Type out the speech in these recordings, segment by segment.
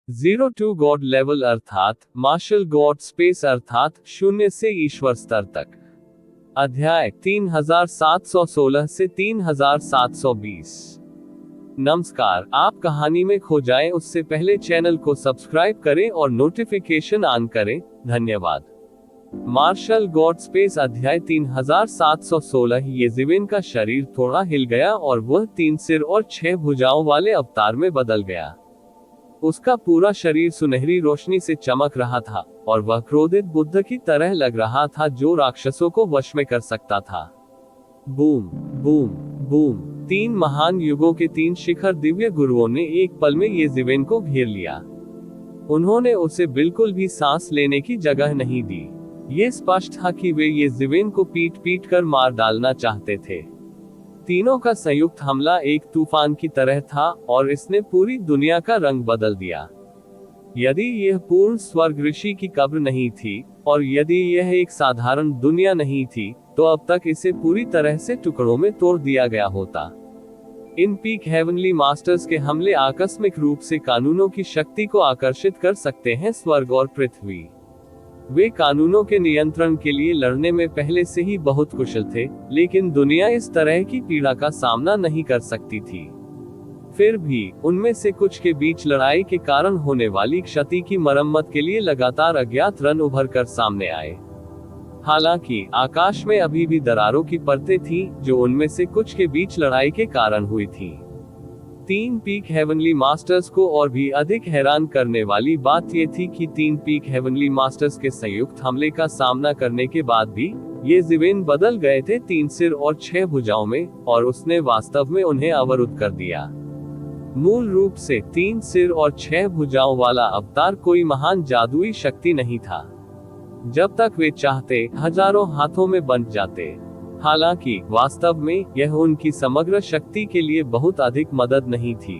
Zero to God level अर्थात martial God space अर्थात शून्य से ईश्वर स्तर तक। अध्याय 3716 से 3720। नमस्कार, आप कहानी में खो जाएं उससे पहले चैनल को सब्सक्राइब करें और नोटिफिकेशन ऑन करें। धन्यवाद। मार्शल गॉड स्पेस अध्याय 3716। येजिविन का शरीर थोड़ा हिल गया और वह 3 सिर और 6 भुजाओं वाले अवतार में बदल गया। उसका पूरा शरीर सुनहरी रोशनी से चमक रहा था और वह क्रोधित बुद्ध की तरह लग रहा था जो राक्षसों को वश में कर सकता था। Boom boom boom. 3 महान युगों के 3 शिखर दिव्य गुरुओं ने एक पल में येजिविन को घेर लिया। उन्होंने उसे बिल्कुल भी सांस लेने की जगह नहीं दी। ये स्पष्ट था कि वे येजिविन को पीट पीट कर मार डालना चाहते थे। तीनों का संयुक्त हमला एक तूफान की तरह था और इसने पूरी दुनिया का रंग बदल दिया। यदि यह पूर्ण स्वर्ग ऋषि की कब्र नहीं थी और यदि यह एक साधारण दुनिया नहीं थी, तो अब तक इसे पूरी तरह से टुकड़ों में तोड़ दिया गया होता। इन पीक हेवनली मास्टर्स के हमले आकस्मिक रूप से कानूनों की शक्ति को आकर्षित कर सकते हैं। स्वर्ग और पृथ्वी, वे कानूनों के नियंत्रण के लिए लड़ने में पहले से ही बहुत कुशल थे, लेकिन दुनिया इस तरह की पीड़ा का सामना नहीं कर सकती थी। फिर भी उनमें से कुछ के बीच लड़ाई के कारण होने वाली क्षति की मरम्मत के लिए लगातार अज्ञात रन उभर कर सामने आए। हालांकि आकाश में अभी भी दरारों की परतें थीं, जो उनमें से कुछ के बीच लड़ाई के कारण हुई थी। 3 पीक हेवनली मास्टर्स को और भी अधिक हैरान करने वाली बात यह थी कि 3 पीक हेवनली मास्टर्स के संयुक्त हमले का सामना करने के बाद भी येजिविन बदल गए थे 3 सिर और 6 भुजाओं में, और उसने वास्तव में उन्हें अवरुद्ध कर दिया। मूल रूप से 3 सिर और 6 भुजाओं वाला अवतार कोई महान जादुई शक्ति नहीं था। जब तक वे चाहते हजारों हाथों में बंट जाते। हालांकि वास्तव में यह उनकी समग्र शक्ति के लिए बहुत अधिक मदद नहीं थी।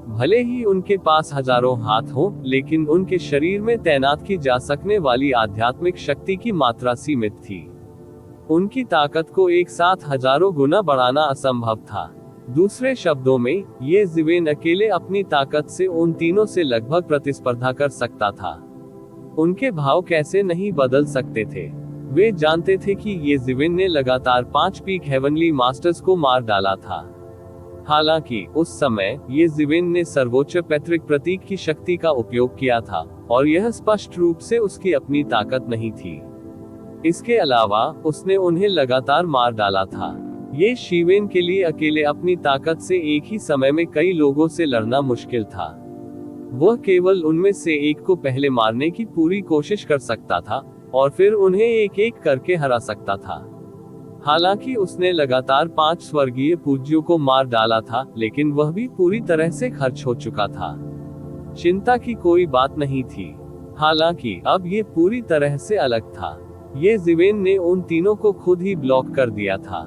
भले ही उनके पास हजारों हाथ हो, लेकिन उनके शरीर में तैनात की जा सकने वाली आध्यात्मिक शक्ति की मात्रा सीमित थी। उनकी ताकत को एक साथ हजारों गुना बढ़ाना असंभव था। दूसरे शब्दों में, येजिविन अकेले अपनी ताकत से उन तीनों से लगभग प्रतिस्पर्धा कर सकता था। उनके भाव कैसे नहीं बदल सकते थे। वे जानते थे कि येजिविन ने लगातार 5 पीक हेवनली मास्टर्स को मार डाला था। हालांकि उस समय येजिविन ने सर्वोच्च पैतृक प्रतीक की शक्ति का उपयोग किया था, और यह स्पष्ट रूप से उसकी अपनी ताकत नहीं थी। इसके अलावा उसने उन्हें लगातार मार डाला था। ये शिवेन के लिए अकेले अपनी ताकत से एक ही समय में कई लोगों से लड़ना मुश्किल था। वह केवल उनमें से एक को पहले मारने की पूरी कोशिश कर सकता था और फिर उन्हें एक एक करके हरा सकता था। हालांकि उसने लगातार 5 स्वर्गीय पूज्यों को मार डाला था, लेकिन वह भी पूरी तरह से खर्च हो चुका था। चिंता की कोई बात नहीं थी। हालांकि अब ये पूरी तरह से अलग था। येजिविन ने उन तीनों को खुद ही ब्लॉक कर दिया था।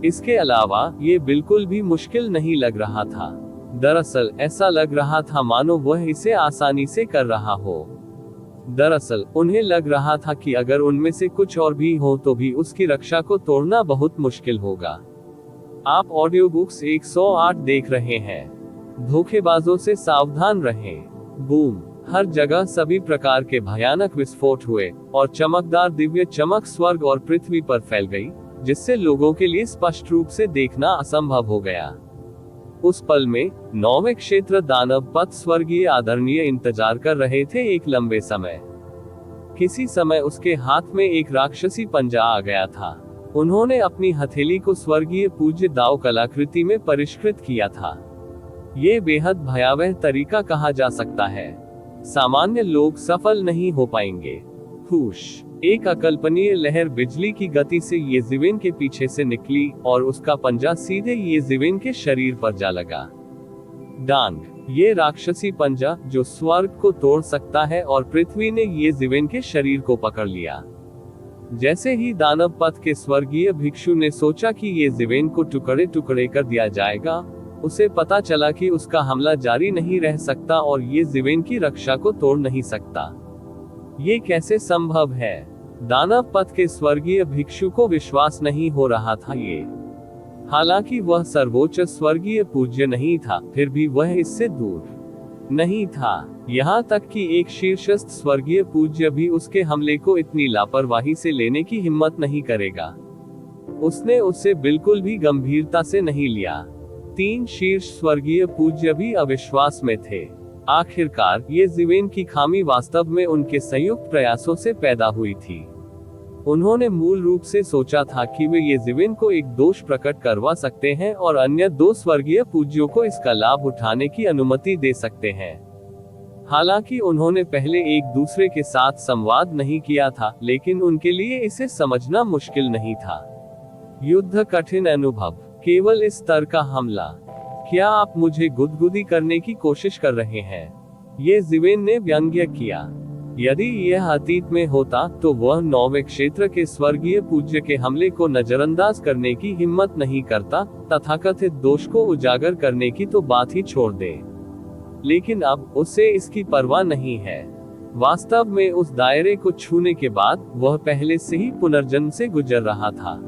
इसके अलावा ये बिल्कुल भी मुश्किल नहीं लग रहा था। दरअसल ऐसा लग रहा था मानो वह इसे आसानी से कर रहा हो। दरअसल उन्हें लग रहा था कि अगर उनमें से कुछ और भी हो तो भी उसकी रक्षा को तोड़ना बहुत मुश्किल होगा। आप ऑडियो बुक्स 108 देख रहे हैं। धोखेबाजों से सावधान रहें। बूम। हर जगह सभी प्रकार के भयानक विस्फोट हुए और चमकदार दिव्य चमक स्वर्ग और पृथ्वी पर फैल गई, जिससे लोगों के लिए स्पष्ट रूप से देखना असंभव हो गया। उस पल में 9वें क्षेत्र दानव पथ स्वर्गीय आदरणीय इंतजार कर रहे थे एक लंबे समय। किसी समय उसके हाथ में एक राक्षसी पंजा आ गया था। उन्होंने अपनी हथेली को स्वर्गीय पूज्य दाव कलाकृति में परिष्कृत किया था। ये बेहद भयावह तरीका कहा जा सकता है। सामान्य लोग सफल नहीं हो पाएंगे। हुश। एक अकल्पनीय लहर बिजली की गति से येजिविन के पीछे से निकली और उसका पंजा सीधे येजिविन के शरीर पर जा लगा। डांग। ये राक्षसी पंजा जो स्वर्ग को तोड़ सकता है, और पृथ्वी ने येजिविन के शरीर को पकड़ लिया। जैसे ही दानव पथ के स्वर्गीय भिक्षु ने सोचा कि येजिविन को टुकड़े टुकड़े कर दिया जाएगा, उसे पता चला कि उसका हमला जारी नहीं रह सकता और येजिविन की रक्षा को तोड़ नहीं सकता। ये कैसे संभव है? दानव पथ के स्वर्गीय भिक्षु को विश्वास नहीं हो रहा था। ये हालांकि वह सर्वोच्च स्वर्गीय पूज्य नहीं था, फिर भी वह इससे दूर नहीं था। यहाँ तक कि एक शीर्षस्थ स्वर्गीय पूज्य भी उसके हमले को इतनी लापरवाही से लेने की हिम्मत नहीं करेगा। उसने उसे बिल्कुल भी गंभीरता से नहीं लिया। 3 शीर्ष स्वर्गीय पूज्य भी अविश्वास में थे। आखिरकार ये जीवेन की खामी वास्तव में उनके संयुक्त प्रयासों से पैदा हुई थी। उन्होंने मूल रूप से सोचा था कि वे ये जीवेन को एक दोष प्रकट करवा सकते हैं और अन्य 2 स्वर्गीय पूज्यों को इसका लाभ उठाने की अनुमति दे सकते हैं। हालांकि उन्होंने पहले एक दूसरे के साथ संवाद नहीं किया था, लेकिन उनके लिए इसे समझना मुश्किल नहीं था। युद्ध कठिन अनुभव, केवल इस स्तर का हमला। क्या आप मुझे गुदगुदी करने की कोशिश कर रहे हैं? ये जीवेन ने व्यंग्य किया। यदि यह अतीत में होता तो वह 9वें क्षेत्र के स्वर्गीय पूज्य के हमले को नजरअंदाज करने की हिम्मत नहीं करता, तथाकथित दोष को उजागर करने की तो बात ही छोड़ दे। लेकिन अब उसे इसकी परवाह नहीं है। वास्तव में उस दायरे को छूने के बाद वह पहले से ही पुनर्जन्म से गुजर रहा था।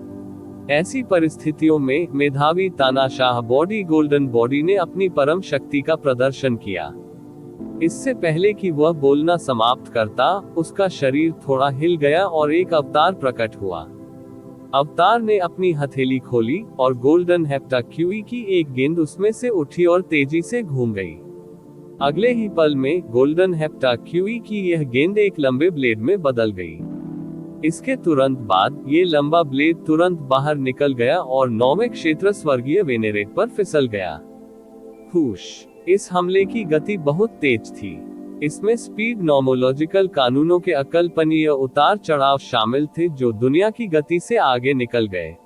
ऐसी परिस्थितियों में मेधावी तानाशाह बॉडी गोल्डन बॉडी ने अपनी परम शक्ति का प्रदर्शन किया। इससे पहले कि वह बोलना समाप्त करता, उसका शरीर थोड़ा हिल गया और एक अवतार प्रकट हुआ। अवतार ने अपनी हथेली खोली और गोल्डन हेप्टा क्यूई की एक गेंद उसमें से उठी और तेजी से घूम गई। अगले ही पल में गोल्डन हेप्टा क्यूई की यह गेंद एक लंबे ब्लेड में बदल गई। इसके तुरंत बाद ये लंबा ब्लेड तुरंत बाहर निकल गया और 9वें क्षेत्र स्वर्गीय वेनेरेट पर फिसल गया। हुश! इस हमले की गति बहुत तेज थी। इसमें स्पीड नॉमोलॉजिकल कानूनों के अकल्पनीय उतार चढ़ाव शामिल थे जो दुनिया की गति से आगे निकल गए।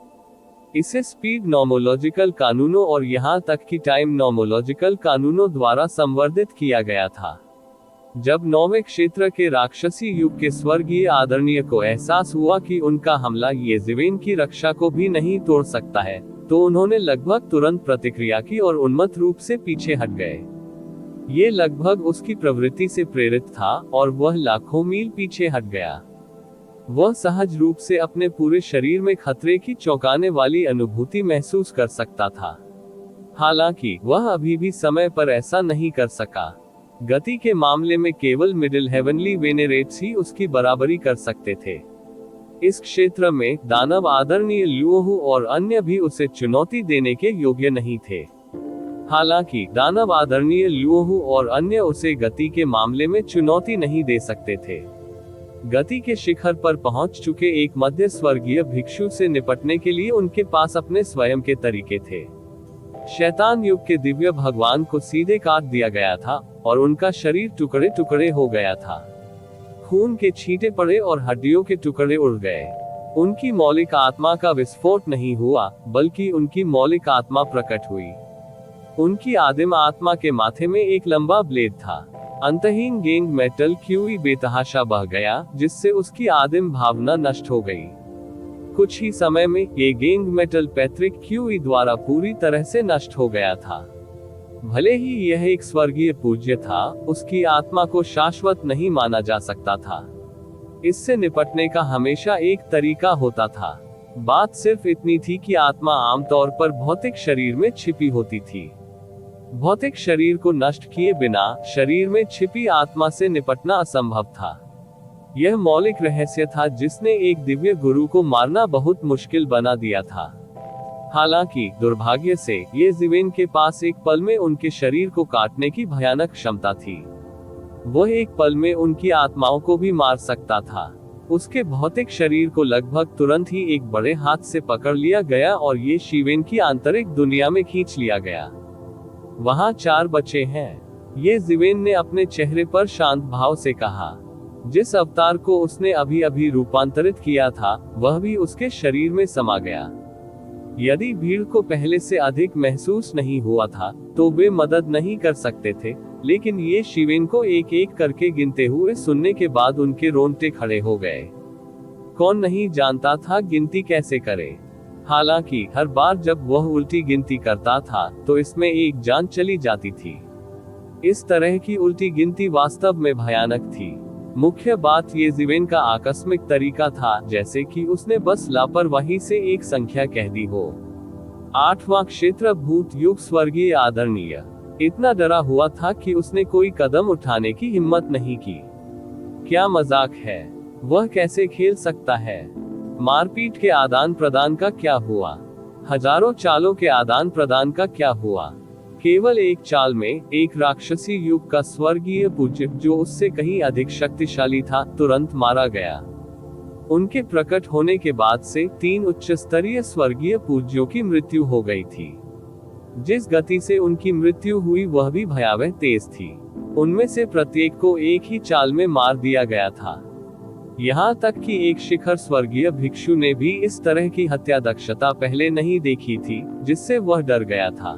इसे स्पीड नॉमोलॉजिकल कानूनों और यहाँ तक कि टाइम नॉमोलॉजिकल कानूनों द्वारा संवर्धित किया गया था। जब 9वें क्षेत्र के राक्षसी युग के स्वर्गीय आदरणीय को एहसास हुआ कि उनका हमला ये जीवेन की रक्षा को भी नहीं तोड़ सकता है, तो उन्होंने लगभग तुरंत प्रतिक्रिया की और उन्मत्त रूप से पीछे हट गए। ये लगभग उसकी प्रवृत्ति से प्रेरित था और वह लाखों मील पीछे हट गया। वह सहज रूप से अपने पूरे शरीर में खतरे की चौंकाने वाली अनुभूति महसूस कर सकता था। हालांकि वह अभी भी समय पर ऐसा नहीं कर सका। गति के मामले में केवल मिडिल हेवनली वेनेरेट्स ही उसकी बराबरी कर सकते थे। इस क्षेत्र में दानव आदरणीय ल्यूहू और अन्य भी उसे चुनौती देने के योग्य नहीं थे। हालांकि दानव आदरणीय ल्यूहू और अन्य उसे गति के मामले में चुनौती नहीं दे सकते थे। गति के शिखर पर पहुंच चुके एक मध्य स्वर्गीय भिक्षु से निपटने के लिए उनके पास अपने स्वयं के तरीके थे। शैतान युग के दिव्य भगवान को सीधे काट दिया गया था और उनका शरीर टुकड़े टुकड़े हो गया था। खून के छींटे पड़े और हड्डियों के टुकड़े उड़ गए। उनकी मौलिक आत्मा का विस्फोट नहीं हुआ, बल्कि उनकी मौलिक आत्मा प्रकट हुई। उनकी आदिम आत्मा के माथे में एक लंबा ब्लेड था। अंतहीन गेंग मेटल क्यूई बेतहाशा बह गया, जिससे उसकी आदिम भावना नष्ट हो गई। कुछ ही समय में ये गेंग मेटल पैट्रिक क्यूई द्वारा पूरी तरह से नष्ट हो गया था। भले ही यह एक स्वर्गीय पूज्य था, उसकी आत्मा को शाश्वत नहीं माना जा सकता था। इससे निपटने का हमेशा एक तरीका होता था। बात सिर्फ इतनी थी कि आत्मा आमतौर पर भौतिक शरीर में छिपी होती थी। भौतिक शरीर को नष्ट किए बिना शरीर में छिपी आत्मा से निपटना असंभव था। यह मौलिक रहस्य था जिसने एक दिव्य गुरु को मारना बहुत मुश्किल बना दिया था। हालांकि दुर्भाग्य से ये जीवेन के पास एक पल में उनके शरीर को काटने की भयानक क्षमता थी। वह एक पल में उनकी आत्माओं को भी मार सकता था। उसके भौतिक शरीर को लगभग तुरंत ही एक बड़े हाथ से पकड़ लिया गया और ये शिवेन की आंतरिक दुनिया में खींच लिया गया। वहां 4 बच्चे हैं, ये जीवेन ने अपने चेहरे पर शांत भाव से कहा। जिस अवतार को उसने अभी अभी रूपांतरित किया था, वह भी उसके शरीर में समा गया। यदि भीड़ को पहले से अधिक महसूस नहीं हुआ था, तो वे मदद नहीं कर सकते थे, लेकिन ये शिवेन को एक एक करके गिनते हुए सुनने के बाद उनके रोंगटे खड़े हो गए। कौन नहीं जानता था गिनती कैसे करे। हालांकि हर बार जब वह उल्टी गिनती करता था, तो इसमें एक जान चली जाती थी। इस तरह की उल्टी गिनती वास्तव में भयानक थी। मुख्य बात ये जीवेन का आकस्मिक तरीका था, जैसे कि उसने बस लापरवाही से एक संख्या कह दी हो। 8वां क्षेत्र भूत युग स्वर्गीय आदरणीय। इतना डरा हुआ था कि उसने कोई कदम उठाने की हिम्मत नहीं की। क्या मजाक है, वह कैसे खेल सकता है? मारपीट के आदान प्रदान का क्या हुआ? हजारों चालों के आदान प्रदान का क्या हुआ? केवल एक चाल में एक राक्षसी युग का स्वर्गीय पूज्य, जो उससे कहीं अधिक शक्तिशाली था, तुरंत मारा गया। उनके प्रकट होने के बाद से 3 उच्च स्तरीय स्वर्गीय पूज्यों की मृत्यु हो गई थी। जिस गति से उनकी मृत्यु हुई वह भी भयावह तेज थी। उनमें से प्रत्येक को एक ही चाल में मार दिया गया था। यहाँ तक कि एक शिखर स्वर्गीय भिक्षु ने भी इस तरह की हत्या दक्षता पहले नहीं देखी थी, जिससे वह डर गया था।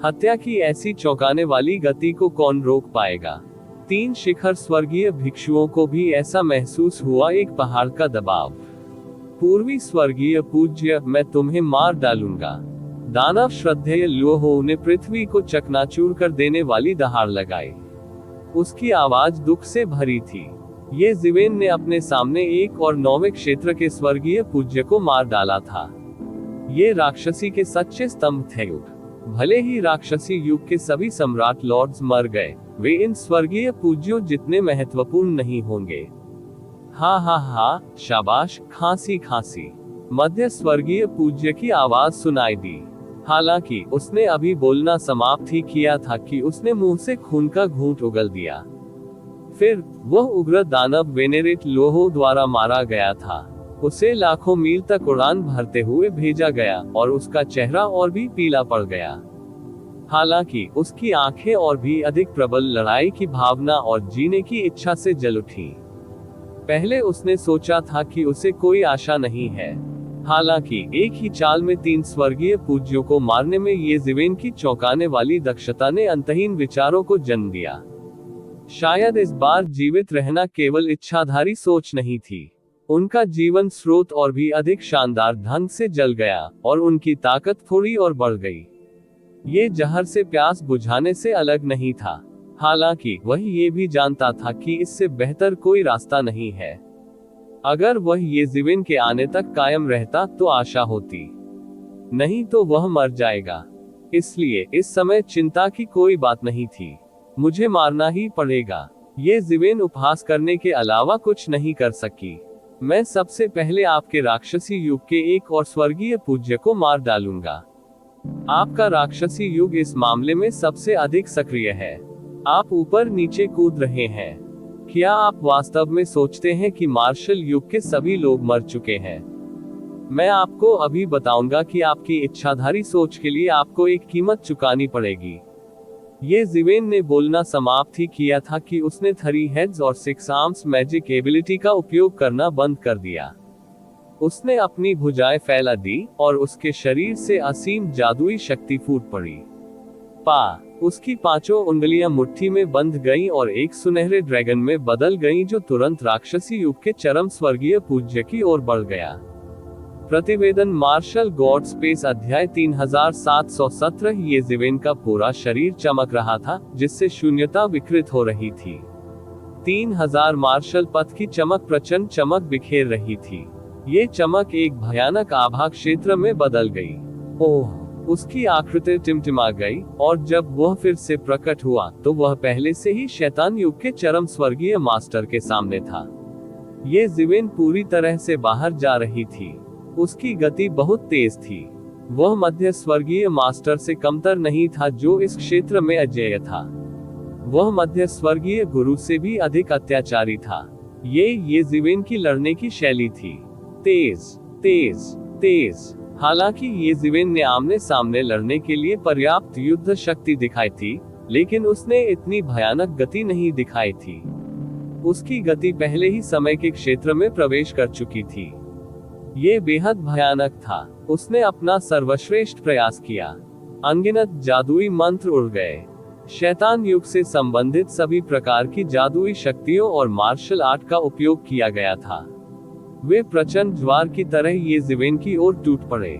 हत्या की ऐसी चौंकाने वाली गति को कौन रोक पाएगा? 3 शिखर स्वर्गीय भिक्षुओं को भी ऐसा महसूस हुआ, एक पहाड़ का दबाव। पूर्वी स्वर्गीय पूज्य, मैं तुम्हें मार डालूंगा। दानव श्रद्धेय लोहो ने पृथ्वी को चकनाचूर कर देने वाली दहाड़ लगाई। उसकी आवाज दुख से भरी थी। ये जिवेन ने अपने सामने 1 और 9वें क्षेत्र के स्वर्गीय पूज्य को मार डाला था। ये राक्षसी के सच्चे स्तंभ थे। भले ही राक्षसी युग के सभी सम्राट लॉर्ड्स मर गए, वे इन स्वर्गीय पूज्यों जितने महत्वपूर्ण नहीं होंगे। हा हा हा, शाबाश, खांसी खांसी। मध्य स्वर्गीय पूज्य की आवाज सुनाई दी। हालांकि उसने अभी बोलना समाप्त ही किया था कि उसने मुंह से खून का घूंट उगल दिया। फिर वह उग्र दानव वेनेरेट लोहो द्वारा मारा गया था। उसे लाखों मील तक उड़ान भरते हुए भेजा गया और उसका चेहरा और भी पीला पड़ गया। हालांकि उसकी आंखें और भी अधिक प्रबल लड़ाई की भावना और जीने की इच्छा से जल उठी। पहले उसने सोचा था कि उसे कोई आशा नहीं है। हालांकि एक ही चाल में 3 स्वर्गीय पूज्यों को मारने में ये जिवेन की चौंकाने वाली दक्षता ने अंतहीन विचारों को जन्म दिया। शायद इस बार जीवित रहना केवल इच्छाधारी सोच नहीं थी। उनका जीवन स्रोत और भी अधिक शानदार ढंग से जल गया और उनकी ताकत थोड़ी और बढ़ गई। ये जहर से प्यास बुझाने से अलग नहीं था। हालांकि वह ये भी जानता था कि इससे बेहतर कोई रास्ता नहीं है। अगर वह ये जिवेन के आने तक कायम रहता तो आशा होती, नहीं तो वह मर जाएगा। इसलिए इस समय चिंता की कोई बात नहीं थी। मुझे मारना ही पड़ेगा। ये जिवेन उपहास करने के अलावा कुछ नहीं कर सकी। मैं सबसे पहले आपके राक्षसी युग के 1 और स्वर्गीय पूज्य को मार डालूंगा। आपका राक्षसी युग इस मामले में सबसे अधिक सक्रिय है। आप ऊपर नीचे कूद रहे हैं। क्या आप वास्तव में सोचते हैं कि मार्शल युग के सभी लोग मर चुके हैं? मैं आपको अभी बताऊंगा कि आपकी इच्छाधारी सोच के लिए आपको एक कीमत चुकानी पड़ेगी। ये जिवेन ने बोलना समाप्त ही किया था कि उसने 3 हेड्स और 6 आर्म्स मैजिक एबिलिटी का उपयोग करना बंद कर दिया। उसने अपनी भुजाएं फैला दी और उसके शरीर से असीम जादुई शक्ति फूट पड़ी। उसकी 5 उंगलियां मुट्ठी में बंध गईं और एक सुनहरे ड्रैगन में बदल गईं, जो तुरंत राक्षसी युग के चरम स्वर्गीय पूज्य की ओर बढ़ गया। प्रतिवेदन मार्शल गॉड स्पेस अध्याय 3717। ये जिवेन का पूरा शरीर चमक रहा था, जिससे शून्यता विकृत हो रही थी। 3000 मार्शल पथ की चमक प्रचंड चमक बिखेर रही थी। ये चमक एक भयानक आभा क्षेत्र में बदल गई। ओह, उसकी आकृति टिमटिमा गई और जब वह फिर से प्रकट हुआ तो वह पहले से ही शैतान युग के चरम स्वर्गीय मास्टर के सामने था। ये जिवेन पूरी तरह से बाहर जा रही थी। उसकी गति बहुत तेज थी। वह मध्य स्वर्गीय मास्टर से कमतर नहीं था, जो इस क्षेत्र में अजेय था। वह मध्य स्वर्गीय गुरु से भी अधिक अत्याचारी था। ये जिवेन की लड़ने की शैली थी। तेज तेज तेज। हालांकि ये जिवेन ने आमने सामने लड़ने के लिए पर्याप्त युद्ध शक्ति दिखाई थी, लेकिन उसने इतनी भयानक गति नहीं दिखाई थी। उसकी गति पहले ही समय के क्षेत्र में प्रवेश कर चुकी थी। ये बेहद भयानक था। उसने अपना सर्वश्रेष्ठ प्रयास किया। अनगिनत जादुई मंत्र उड़ गए। शैतान युग से संबंधित सभी प्रकार की जादुई शक्तियों और मार्शल आर्ट का उपयोग किया गया था। वे प्रचंड ज्वार की तरह ये जिवेन की ओर टूट पड़े।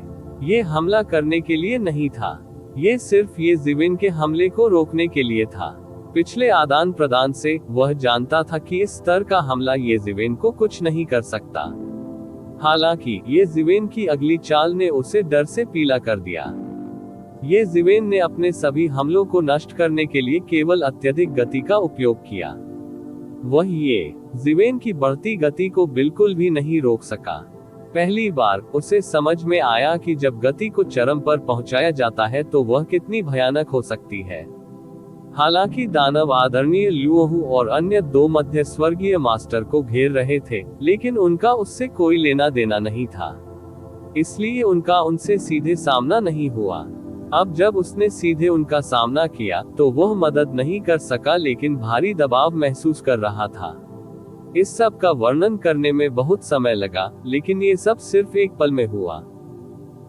ये हमला करने के लिए नहीं था। ये सिर्फ ये जिवेन के हमले को रोकने के लिए था। पिछले आदान प्रदान से वह जानता था कि इस स्तर का हमला ये जिवेन को कुछ नहीं कर सकता। हालांकि ये जिवेन की अगली चाल ने उसे डर से पीला कर दिया। ये जिवेन ने अपने सभी हमलों को नष्ट करने के लिए केवल अत्यधिक गति का उपयोग किया। वह ये जिवेन की बढ़ती गति को बिल्कुल भी नहीं रोक सका। पहली बार उसे समझ में आया कि जब गति को चरम पर पहुंचाया जाता है तो वह कितनी भयानक हो सकती है। हालांकि दानव आदरणीय ल्यूहू और अन्य 2 मध्य स्वर्गीय मास्टर को घेर रहे थे, लेकिन उनका उससे कोई लेना देना नहीं था, इसलिए उनका उनसे सीधे सामना नहीं हुआ। अब जब उसने सीधे उनका सामना किया तो वह मदद नहीं कर सका, लेकिन भारी दबाव महसूस कर रहा था। इस सब का वर्णन करने में बहुत समय लगा, लेकिन ये सब सिर्फ एक पल में हुआ।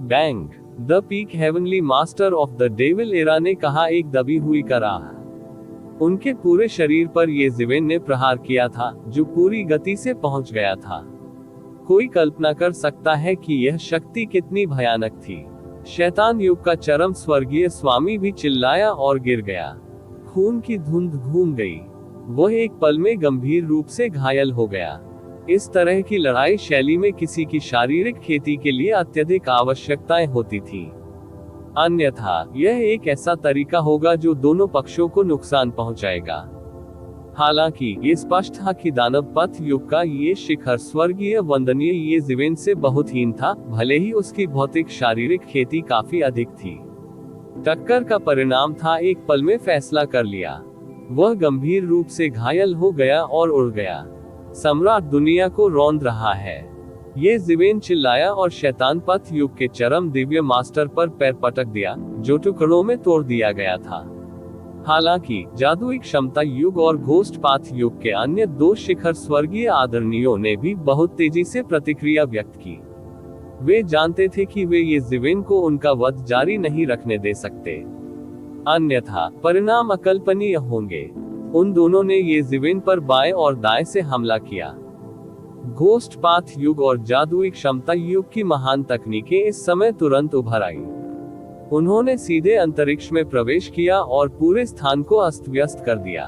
Bang the peak heavenly master of the devil era ने कहा, एक दबी हुई कराह। उनके पूरे शरीर पर ये जिवेन ने प्रहार किया था, जो पूरी गति से पहुंच गया था। कोई कल्पना कर सकता है कि यह शक्ति कितनी भयानक थी। शैतान युग का चरम स्वर्गीय स्वामी भी चिल्लाया और गिर गया। खून की धुंध घूम गई। वह एक पल में गंभीर रूप से घायल हो गया। इस तरह की लड़ाई शैली में किसी की शारीरिक खेती के लिए अत्यधिक आवश्यकताएं होती थी, अन्यथा यह एक ऐसा तरीका होगा जो दोनों पक्षों को नुकसान पहुंचाएगा। हालांकि ये स्पष्ट था कि दानव पथ युग का ये शिखर स्वर्गीय वंदनीय ये जिवेन से बहुत हीन था, भले ही उसकी भौतिक शारीरिक खेती काफी अधिक थी। टक्कर का परिणाम था एक पल में फैसला कर लिया। वह गंभीर रूप से घायल हो गया और उड़ गया। सम्राट दुनिया को रौंद रहा है, ये जिवेन चिल्लाया और शैतान पथ युग के चरम दिव्य मास्टर पर पैर पटक दिया, जो टुकड़ों में तोड़ दिया गया था। हालांकि जादुई क्षमता युग और घोस्ट पाथ युग के अन्य 2 शिखर स्वर्गीय आदरणीयों ने भी बहुत तेजी से प्रतिक्रिया व्यक्त की। वे जानते थे कि वे ये जिवेन को उनका वध जारी नहीं रखने दे सकते, अन्यथा परिणाम अकल्पनीय होंगे। उन दोनों ने ये जिवेन पर बाएं और दाएं से हमला किया। घोस्ट पाथ युग और जादुई क्षमता युग की महान तकनीकें इस समय तुरंत उभर आई। उन्होंने सीधे अंतरिक्ष में प्रवेश किया और पूरे स्थान को अस्त व्यस्त कर दिया।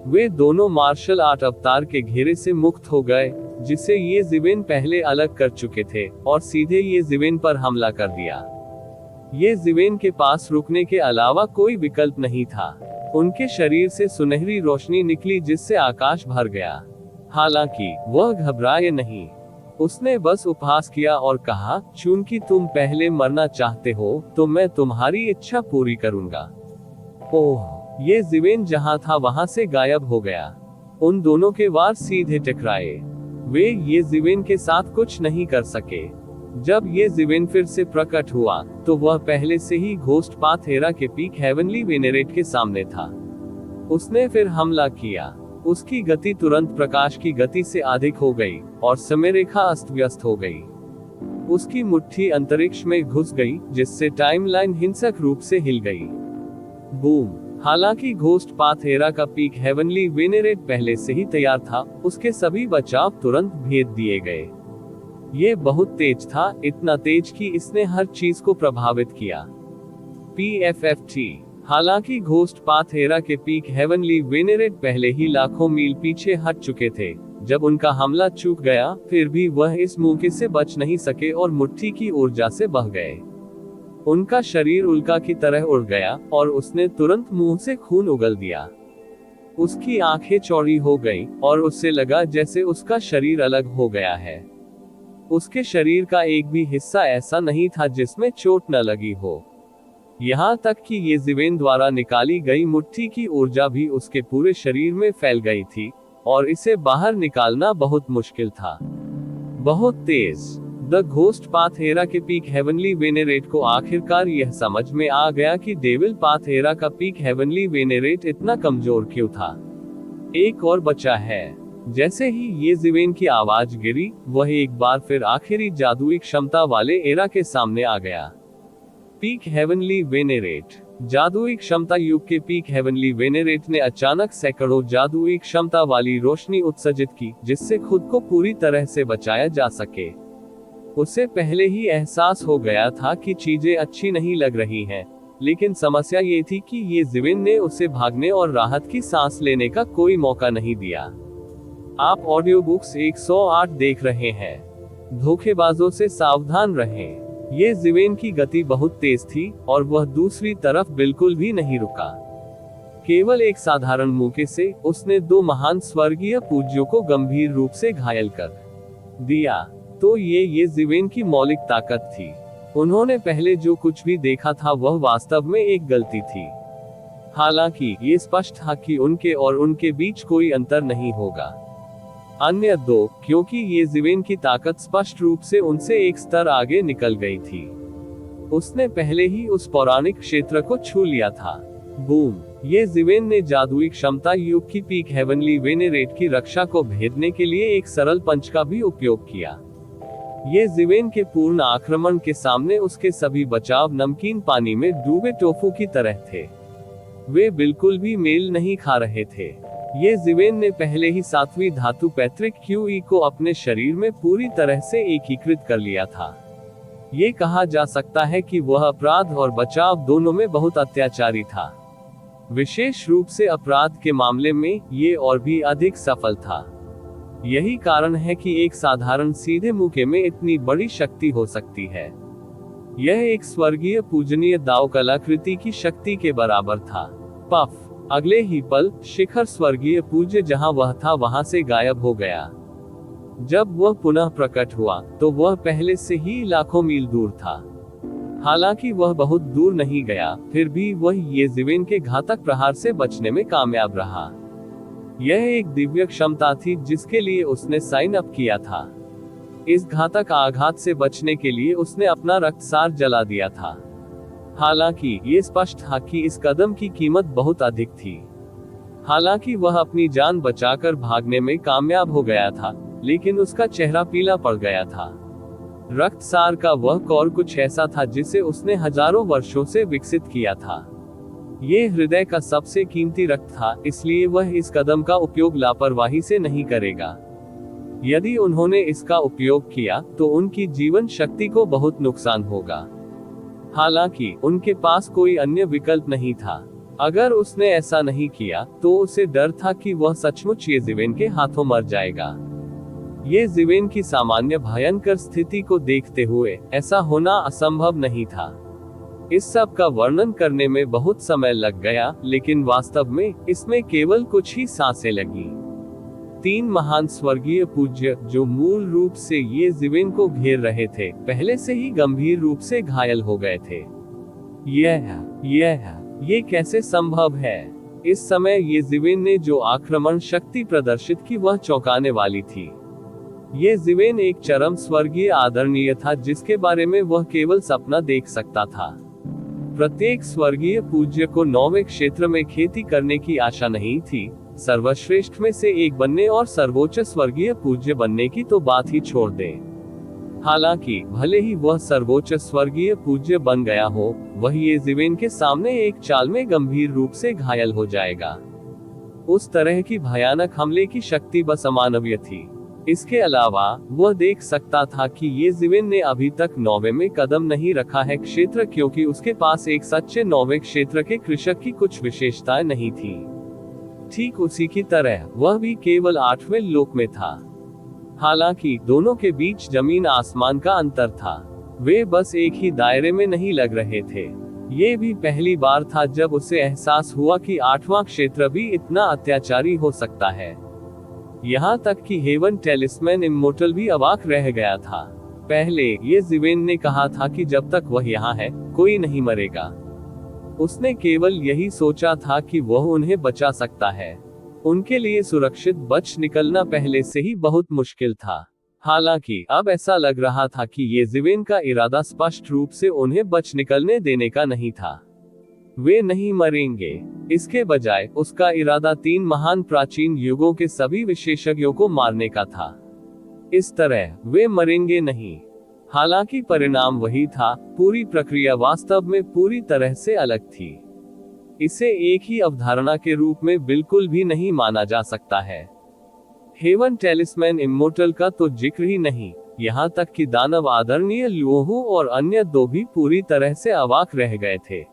वे दोनों मार्शल आर्ट अवतार के घेरे से मुक्त हो गए, जिसे ये जिवेन पहले अलग कर चुके थे, और सीधे ये जिवेन पर हमला कर दिया। ये जिवेन के पास रुकने के अलावा कोई विकल्प नहीं था। उनके शरीर से सुनहरी रोशनी निकली जिससे आकाश भर गया। हालांकि वह घबराए नहीं, उसने बस उपहास किया और कहा, चूंकि तुम पहले मरना चाहते हो तो मैं तुम्हारी इच्छा पूरी करूंगा। ओह, ये जिवेन जहां था वहां से गायब हो गया। उन दोनों के वार सीधे टकराए। वे ये जिवेन के साथ कुछ नहीं कर सके। जब ये जिवेन फिर से प्रकट हुआ तो वह पहले से ही घोस्ट पाथ एरा के पीक हेवनली वेनेरेट के सामने था। उसने फिर हमला किया। उसकी गति तुरंत प्रकाश की गति से अधिक हो गई और समय रेखा अस्त व्यस्त हो गई। उसकी मुट्ठी अंतरिक्ष में घुस गई, जिससे टाइमलाइन हिंसक रूप से हिल गई। बूम! हालांकि घोस्ट पाथ एरा का पीक हेवनली वेनेरेट पहले से ही तैयार था, उसके सभी बचाव तुरंत भेद दिए गए। ये बहुत तेज था, इतना तेज कि इसने हर चीज को प्रभावित किया। PFFT। हालांकि घोस्ट पाथ एरा के पीक हेवनली वेनेरेट पहले ही लाखों मील पीछे हट चुके थे। जब उनका हमला चूक गया, फिर भी वह इस मौके से बच नहीं सके और मुट्ठी की ऊर्जा से बह गए। उनका शरीर उल्का की तरह उड़ गया और उसने तुरंत मुंह से खून उगल दिया। उसकी आंखें चौड़ी हो गईं और उससे लगा जैसे उसका शरीर अलग हो गया है। उसके शरीर का एक भी हिस्सा ऐसा नहीं था जिसमें चोट न लगी हो। यहाँ तक कि ये जिवेन द्वारा निकाली गई मुट्ठी की ऊर्जा भी उसके पूरे शरीर में फैल गई थी और इसे बाहर निकालना बहुत मुश्किल था। बहुत तेज। द घोस्ट पाथ एरा के पीक हेवनली वेनेरेट को आखिरकार यह समझ में आ गया कि डेविल पाथ एरा का पीक हेवनली वेनेरेट इतना कमजोर क्यों था। एक और बचा है। जैसे ही ये जिवेन की आवाज गिरी, वह एक बार फिर आखिरी जादुई क्षमता वाले एरा के सामने आ गया। Peak heavenly venerate. जादुई क्षमता युग के पीक हेवनली वेनेरेट ने अचानक सैकड़ों जादुई क्षमता वाली रोशनी उत्सर्जित की, जिससे खुद को पूरी तरह से बचाया जा सके। उसे पहले ही एहसास हो गया था कि चीजें अच्छी नहीं लग रही हैं, लेकिन समस्या ये थी कि ये जिवेन ने उसे भागने और राहत की सांस लेने का कोई मौका नहीं दिया। आप ऑडियो बुक्स 108 देख रहे हैं। धोखेबाजों से सावधान रहें। ये जिवेन की गति बहुत तेज थी और वह दूसरी तरफ बिल्कुल भी नहीं रुका। केवल एक साधारण मौके से उसने दो महान स्वर्गीय पूज्यों को गंभीर रूप से घायल कर दिया। तो ये जिवेन की मौलिक ताकत थी। उन्होंने पहले जो कुछ भी देखा था वह वास्तव में एक गलती थी। हालांकि ये स्पष्ट था कि उनके और उनके बीच कोई अंतर नहीं होगा। अन्य दो, क्योंकि ये जिवेन की ताकत स्पष्ट रूप से उनसे एक स्तर आगे निकल गई थी। उसने पहले ही उस पौराणिक क्षेत्र को छू लिया था। बूम! ये जिवेन ने जादुई क्षमता युग की पीक हेवनली वेनेरेट की रक्षा को भेदने के लिए एक सरल पंच का भी उपयोग किया। ये जिवेन के पूर्ण आक्रमण के सामने उसके सभी बचाव नमकीन पानी में डूबे टोफू की तरह थे। वे बिल्कुल भी मेल नहीं खा रहे थे। ये जिवेन ने पहले ही 7वीं धातु पैतृक QE को अपने शरीर में पूरी तरह से एकीकृत कर लिया था। ये कहा जा सकता है कि वह अपराध और बचाव दोनों में बहुत अत्याचारी था। विशेष रूप से अपराध के मामले में ये और भी अधिक सफल था। यही कारण है कि एक साधारण सीधे मुक्के में इतनी बड़ी शक्ति हो सकती है। यह एक स्वर्गीय पूजनीय दाव कलाकृति की शक्ति के बराबर था। पफ! अगले ही पल शिखर स्वर्गीय पूज्य जहां वह था वहां से गायब हो गया। जब वह पुनः प्रकट हुआ तो वह पहले से ही लाखों मील दूर था। हालांकि वह बहुत दूर नहीं गया, फिर भी वह ये जिवेन के घातक प्रहार से बचने में कामयाब रहा। यह एक दिव्य क्षमता थी जिसके लिए उसने साइन अप किया था। इस घातक आघात से बचने के लिए उसने अपना रक्तसार जला दिया था। हालांकि ये स्पष्ट था कि इस कदम की कीमत बहुत अधिक थी। हालांकि वह अपनी जान बचाकर भागने में कामयाब हो गया था, लेकिन उसका चेहरा पीला पड़ गया था। रक्तसार का वह कौर कुछ ऐसा था जिसे उसने हजारों वर्षों से विकसित किया था। ये हृदय का सबसे कीमती रक्त था, इसलिए वह इस कदम का उपयोग लापरवाही से नहीं करेगा। यदि उन्होंने इसका उपयोग किया तो उनकी जीवन शक्ति को बहुत नुकसान होगा। हालांकि उनके पास कोई अन्य विकल्प नहीं था। अगर उसने ऐसा नहीं किया तो उसे डर था कि वह सचमुच ये जिवेन के हाथों मर जाएगा। ये जिवेन की सामान्य भयंकर स्थिति को देखते हुए ऐसा होना असंभव नहीं था। इस सब का वर्णन करने में बहुत समय लग गया, लेकिन वास्तव में इसमें केवल कुछ ही सांसें लगी। 3 महान स्वर्गीय पूज्य जो मूल रूप से ये जिवेन को घेर रहे थे, पहले से ही गंभीर रूप से घायल हो गए थे। ये कैसे संभव है? इस समय ये जिवेन ने जो आक्रमण शक्ति प्रदर्शित की वह चौंकाने वाली थी। ये जिवेन एक चरम स्वर्गीय आदरणीय था जिसके बारे में वह केवल सपना देख सकता था। प्रत्येक स्वर्गीय पूज्य को 9वें क्षेत्र में खेती करने की आशा नहीं थी। सर्वश्रेष्ठ में से एक बनने और सर्वोच्च स्वर्गीय पूज्य बनने की तो बात ही छोड़ दे। हालांकि भले ही वह सर्वोच्च स्वर्गीय पूज्य बन गया हो, वह ये जिवेन के सामने एक चाल में गंभीर रूप से घायल हो जाएगा। उस तरह की भयानक हमले की शक्ति बस अमानवीय थी। इसके अलावा वह देख सकता था कि ये जिवेन ने अभी तक 9वें में कदम नहीं रखा है क्षेत्र, क्योंकि उसके पास एक सच्चे 9वें क्षेत्र के कृषक की कुछ विशेषताएं नहीं थी। ठीक उसी की तरह वह भी केवल 8वें लोक में था। हालांकि दोनों के बीच जमीन आसमान का अंतर था। वे बस एक ही दायरे में नहीं लग रहे थे। ये भी पहली बार था जब उसे एहसास हुआ कि 8वां क्षेत्र भी इतना अत्याचारी हो सकता है। यहाँ तक कि हेवन टेलिस्मैन इम्मोर्टल भी अवाक रह गया था। पहले ये जिवेन ने कहा था कि जब तक वह यहाँ है कोई नहीं मरेगा। उसने केवल यही सोचा था कि वह उन्हें बचा सकता है। उनके लिए सुरक्षित बच निकलना पहले से ही बहुत मुश्किल था। हालांकि अब ऐसा लग रहा था कि ये जिवेन का इरादा स्पष्ट रूप से उन्हें बच निकलने देने का नहीं था। वे नहीं मरेंगे। इसके बजाय उसका इरादा 3 महान प्राचीन युगों के सभी विशेषज्ञों को मारने का था। इस तरह वे मरेंगे नहीं। हालांकि परिणाम वही था, पूरी प्रक्रिया वास्तव में पूरी तरह से अलग थी। इसे एक ही अवधारणा के रूप में बिल्कुल भी नहीं माना जा सकता है। हेवन टेलिस्मैन इम्मोर्टल का तो जिक्र ही नहीं, यहाँ तक कि दानव आदरणीय लुओहू और अन्य 2 भी पूरी तरह से अवाक रह गए थे।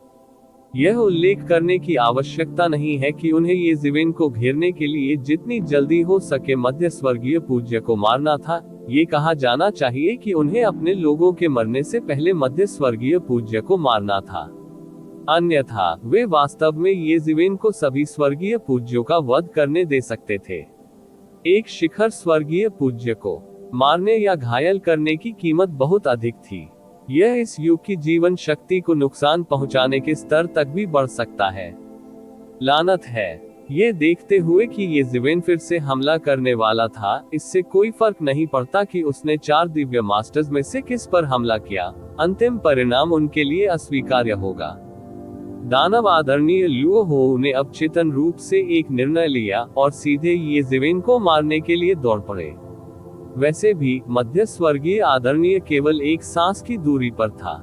यह उल्लेख करने की आवश्यकता नहीं है कि उन्हें ये जिवेन को घेरने के लिए जितनी जल्दी हो सके मध्य स्वर्गीय पूज्य को मारना था। ये कहा जाना चाहिए कि उन्हें अपने लोगों के मरने से पहले मध्य स्वर्गीय पूज्य को मारना था, अन्यथा वे वास्तव में येज़िवेन को सभी स्वर्गीय पूज्यों का वध करने दे सकते थे। एक शिखर स्वर्गीय पूज्य को मारने या घायल करने की कीमत बहुत अधिक थी। यह इस युग की जीवन शक्ति को नुकसान पहुंचाने के स्तर तक भी बढ़ सकता है। लानत है। ये देखते हुए कि येज़िवेन फिर से हमला करने वाला था, इससे कोई फर्क नहीं पड़ता कि उसने 4 दिव्य मास्टर्स में से किस पर हमला किया, अंतिम परिणाम उनके लिए अस्वीकार्य होगा। दानव आदरणीय लुओ हो ने अब चेतन रूप से एक निर्णय लिया और सीधे येज़िवेन को मारने के लिए दौड़ पड़े। वैसे भी मध्य स्वर्गीय आदरणीय केवल एक सांस की दूरी पर था।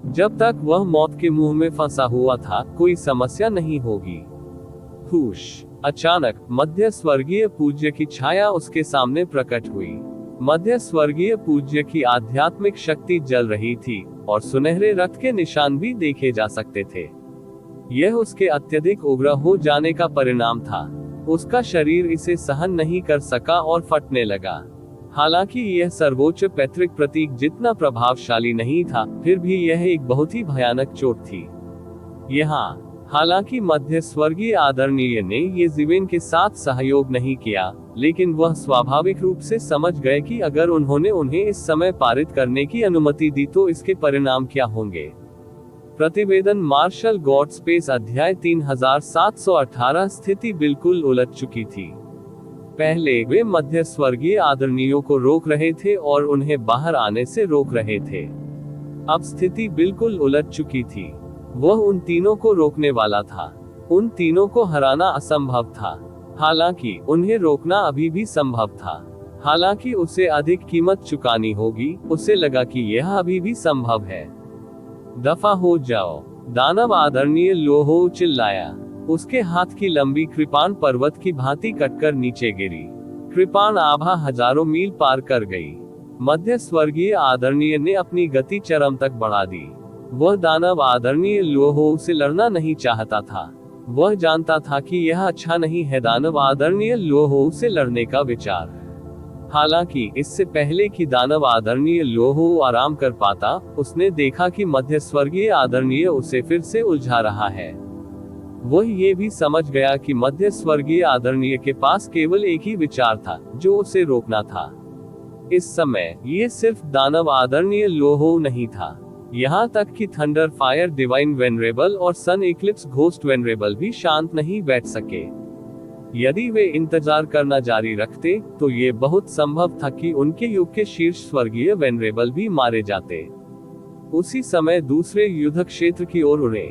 जब तक वह मौत के मुंह में फंसा हुआ था, कोई समस्या नहीं होगी। हुश! अचानक मध्य स्वर्गीय पूज्य की छाया उसके सामने प्रकट हुई। मध्य स्वर्गीय पूज्य की आध्यात्मिक शक्ति जल रही थी और सुनहरे रक्त के निशान भी देखे जा सकते थे। यह उसके अत्यधिक उग्र हो जाने का परिणाम था। उसका शरीर इसे सहन नहीं कर सका और फटने लगा। हालांकि यह सर्वोच्च पैतृक प्रतीक जितना प्रभावशाली नहीं था, फिर भी यह एक बहुत ही भयानक चोट थी। यहाँ हालांकि मध्य स्वर्गीय आदरणीय ने येज़िवेन के साथ सहयोग नहीं किया, लेकिन वह स्वाभाविक रूप से समझ गए कि अगर उन्होंने उन्हें इस समय पारित करने की अनुमति दी तो इसके परिणाम क्या होंगे। प्रतिवेदन मार्शल गॉड स्पेस अध्याय 3718 स्थिति बिल्कुल उलट चुकी थी। पहले वे मध्य स्वर्गीय आदरणीयों को रोक रहे थे और उन्हें बाहर आने से रोक रहे थे। अब स्थिति बिल्कुल उलट चुकी थी। वह उन तीनों को रोकने वाला था। उन तीनों को हराना असंभव था, हालांकि उन्हें रोकना अभी भी संभव था। हालांकि उसे अधिक कीमत चुकानी होगी। उसे लगा कि यह अभी भी संभव है। दफा हो जाओ! दानव आदरणीय लोहो चिल्लाया। उसके हाथ की लंबी कृपाण पर्वत की भांति कटकर नीचे गिरी। कृपाण आभा हजारों मील पार कर गई। मध्य स्वर्गीय आदरणीय ने अपनी गति चरम तक बढ़ा दी। वह दानव आदरणीय लोहो से लड़ना नहीं चाहता था। वह जानता था कि यह अच्छा नहीं है दानव आदरणीय लोहो से लड़ने का विचार। हालांकि इससे पहले कि दानव आदरणीय लोहो आराम कर पाता, उसने देखा कि मध्य स्वर्गीय आदरणीय उसे फिर से उलझा रहा है। वह ये भी समझ गया कि मध्य स्वर्गीय आदरणीय के पास केवल एक ही विचार था, जो उसे रोकना था। इस समय ये सिर्फ दानव आदरणीय लोहो नहीं था, यहाँ तक कि थंडर फायर डिवाइन वेनरेबल और सन इक्लिप्स घोस्ट वेनरेबल भी शांत नहीं बैठ सके। यदि वे इंतजार करना जारी रखते, तो ये बहुत संभव था कि उनके युग के शीर्ष स्वर्गीय वेनरेबल भी मारे जाते। उसी समय दूसरे युद्ध क्षेत्र की ओर उड़े।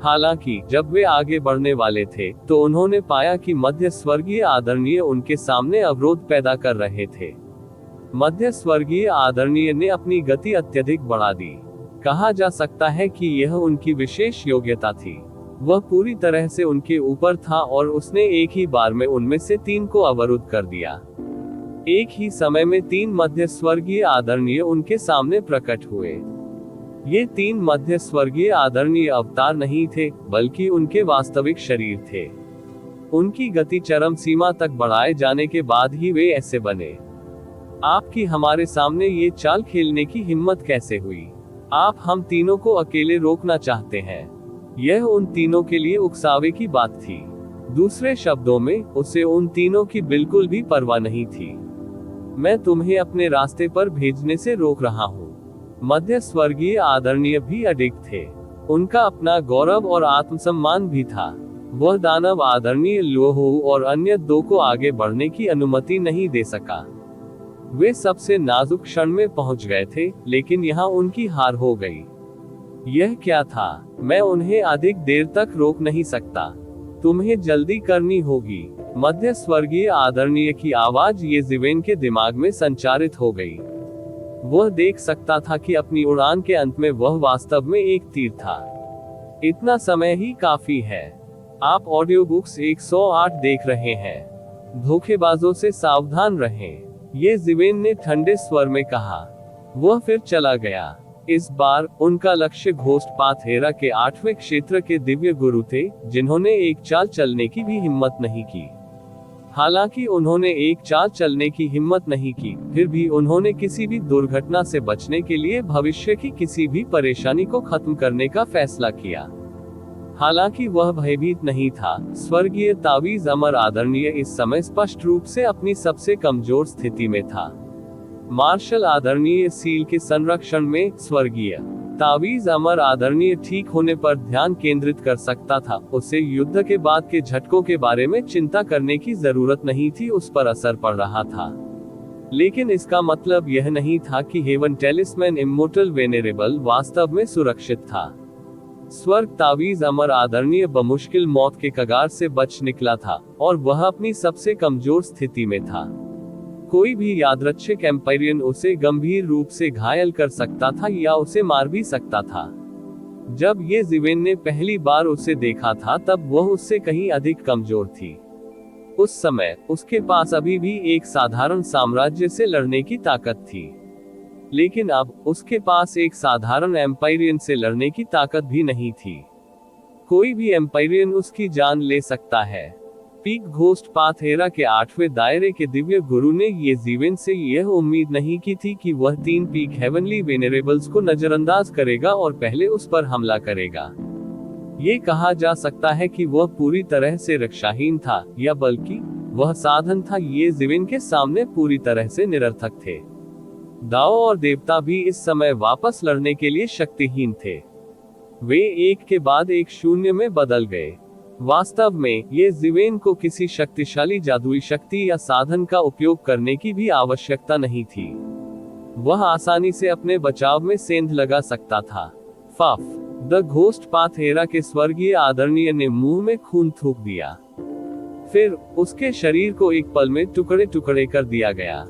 हालांकि जब वे आगे बढ़ने वाले थे, तो उन्होंने पाया कि मध्य स्वर्गीय आदरणीय उनके सामने अवरोध पैदा कर रहे थे। मध्य स्वर्गीय आदरणीय ने अपनी गति अत्यधिक बढ़ा दी। कहा जा सकता है कि यह उनकी विशेष योग्यता थी। वह पूरी तरह से उनके ऊपर था और उसने एक ही बार में उनमें से 3 को अवरुद्ध कर दिया। एक ही समय में 3 मध्य स्वर्गीय आदरणीय उनके सामने प्रकट हुए। ये 3 मध्य स्वर्गीय आदरणीय अवतार नहीं थे, बल्कि उनके वास्तविक शरीर थे। उनकी गति चरम सीमा तक बढ़ाए जाने के बाद ही वे ऐसे बने। आपकी हमारे सामने ये चाल खेलने की हिम्मत कैसे हुई? आप हम तीनों को अकेले रोकना चाहते हैं। यह उन तीनों के लिए उकसावे की बात थी। दूसरे शब्दों में, उसे उन तीनों की बिल्कुल भी परवाह नहीं थी। मैं तुम्हें अपने रास्ते पर भेजने से रोक रहा हूँ। मध्य स्वर्गीय आदरणीय भी अडिग थे। उनका अपना गौरव और आत्मसम्मान भी था। वह दानव आदरणीय लोहो और अन्य 2 को आगे बढ़ने की अनुमति नहीं दे सका। वे सबसे नाजुक क्षण में पहुंच गए थे, लेकिन यहाँ उनकी हार हो गई। यह क्या था? मैं उन्हें अधिक देर तक रोक नहीं सकता। तुम्हें जल्दी करनी होगी। मध्य स्वर्गीय आदरणीय की आवाज येज़िवेन के दिमाग में संचारित हो गई। वह देख सकता था कि अपनी उड़ान के अंत में वह वास्तव में एक तीर था। इतना समय ही काफी है। आप ऑडियो बुक्स 108 देख रहे हैं। धोखेबाजों से सावधान रहें, येज़िवेन ने ठंडे स्वर में कहा। वह फिर चला गया। इस बार उनका लक्ष्य घोस्ट पाथ हेरा के 8वें क्षेत्र के दिव्य गुरु थे, जिन्होंने एक चाल चलने की भी हिम्मत नहीं की। हालांकि उन्होंने एक चाल चलने की हिम्मत नहीं की, फिर भी उन्होंने किसी भी दुर्घटना से बचने के लिए भविष्य की किसी भी परेशानी को खत्म करने का फैसला किया। हालांकि वह भयभीत नहीं था। स्वर्गीय तावीज अमर आदरणीय इस समय स्पष्ट रूप से अपनी सबसे कमजोर स्थिति में था। मार्शल आदरणीय सील के संरक्षण में स्वर्गीय तावीज अमर आदरणीय ठीक होने पर ध्यान केंद्रित कर सकता था। उसे युद्ध के बाद के झटकों के बारे में चिंता करने की जरूरत नहीं थी, उस पर असर पड़ रहा था। लेकिन इसका मतलब यह नहीं था कि हेवन टेलिस्मैन इमोर्टल वेनेरेबल वास्तव में सुरक्षित था। स्वर्ग तावीज अमर आदरणीय बमुश्किल मौत के कगार से बच निकला था, और वह अपनी सबसे कमजोर स्थिति में था। कोई भी यादृच्छिक एम्पायरियन उसे गंभीर रूप से घायल कर सकता था या उसे मार भी सकता था। जब ये जीवेन ने पहली बार उसे देखा था तब वह उससे कहीं अधिक कमजोर थी। उस समय उसके पास अभी भी एक साधारण साम्राज्य से लड़ने की ताकत थी, लेकिन अब उसके पास एक साधारण एम्पायरियन से लड़ने की ताकत भी नहीं थी। कोई भी एम्पायरियन उसकी जान ले सकता है। पीक घोस्ट पाथ एरा के 8वें दायरे के दिव्य गुरु ने ये जीवन से यह उम्मीद नहीं की थी कि वह 3 पीक हेवनली वेनेरेबल्स को नजरअंदाज करेगा और पहले उस पर हमला करेगा। ये कहा जा सकता है कि वह पूरी तरह से रक्षाहीन था, या बल्कि वह साधन था ये जीवन के सामने पूरी तरह से निरर्थक थे। दाओ और देवता भी इस समय वापस लड़ने के लिए शक्तिहीन थे। वे एक के बाद एक शून्य में बदल गए। वास्तव में ये जीवेन को किसी शक्तिशाली जादुई शक्ति या साधन का उपयोग करने की भी आवश्यकता नहीं थी। वह आसानी से अपने बचाव में सेंध लगा सकता था। Puff the ghost path era के स्वर्गीय आदरणीय ने मुंह में खून थूक दिया। फिर उसके शरीर को एक पल में टुकड़े टुकड़े कर दिया गया।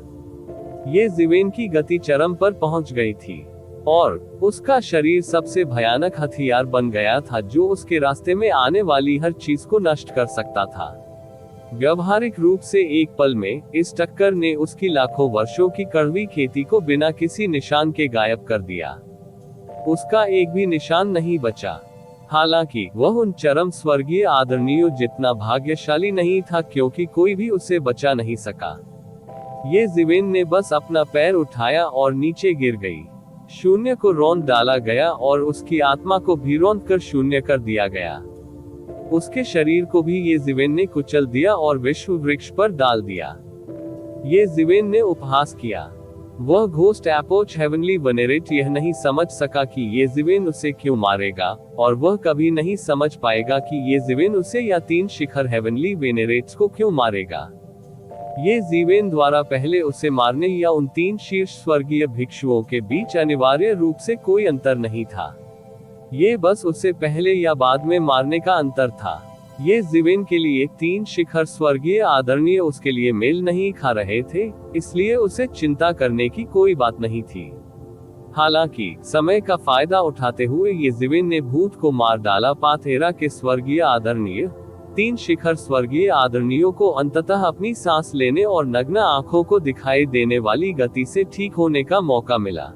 ये जीवेन की गति चरम पर पहुंच गई थी, और उसका शरीर सबसे भयानक हथियार बन गया था जो उसके रास्ते में आने वाली हर चीज को नष्ट कर सकता था। व्यावहारिक रूप से एक पल में इस टक्कर ने उसकी लाखों वर्षों की कड़वी खेती को बिना किसी निशान के गायब कर दिया। उसका एक भी निशान नहीं बचा। हालांकि वह उन चरम स्वर्गीय आदरणीयों जितना भाग्यशाली नहीं था, क्योंकि कोई भी उसे बचा नहीं सका। ये जीवेन ने बस अपना पैर उठाया और नीचे गिर गई। शून्य को रौंद डाला गया और उसकी आत्मा को भी रौंद कर शून्य कर दिया गया। उसके शरीर को भी ये जीवेन ने कुचल दिया और विश्व वृक्ष पर डाल दिया। ये जीवेन ने उपहास किया। वह घोस्ट अप्रोच हेवनली वेनेरेट यह नहीं समझ सका कि ये जीवेन उसे क्यों मारेगा, और वह कभी नहीं समझ पाएगा कि ये जीवेन उसे या 3 शिखर हेवनली वेनेरेट्स को क्यों मारेगा। ये जीवेन द्वारा पहले उसे मारने या उन 3 शीर्ष स्वर्गीय भिक्षुओं के बीच अनिवार्य रूप से कोई अंतर नहीं था। ये बस उसे पहले या बाद में मारने का अंतर था। ये जीवेन के लिए 3 शिखर स्वर्गीय आदरणीय उसके लिए मेल नहीं खा रहे थे, इसलिए उसे चिंता करने की कोई बात नहीं थी। हालांकि समय का फायदा उठाते हुए ये जीवेन ने भूत को मार डाला। पाथ एरा के स्वर्गीय आदरणीय 3 शिखर स्वर्गीय आदरणीयों को अंततः अपनी सांस लेने और नग्न आंखों को दिखाई देने वाली गति से ठीक होने का मौका मिला।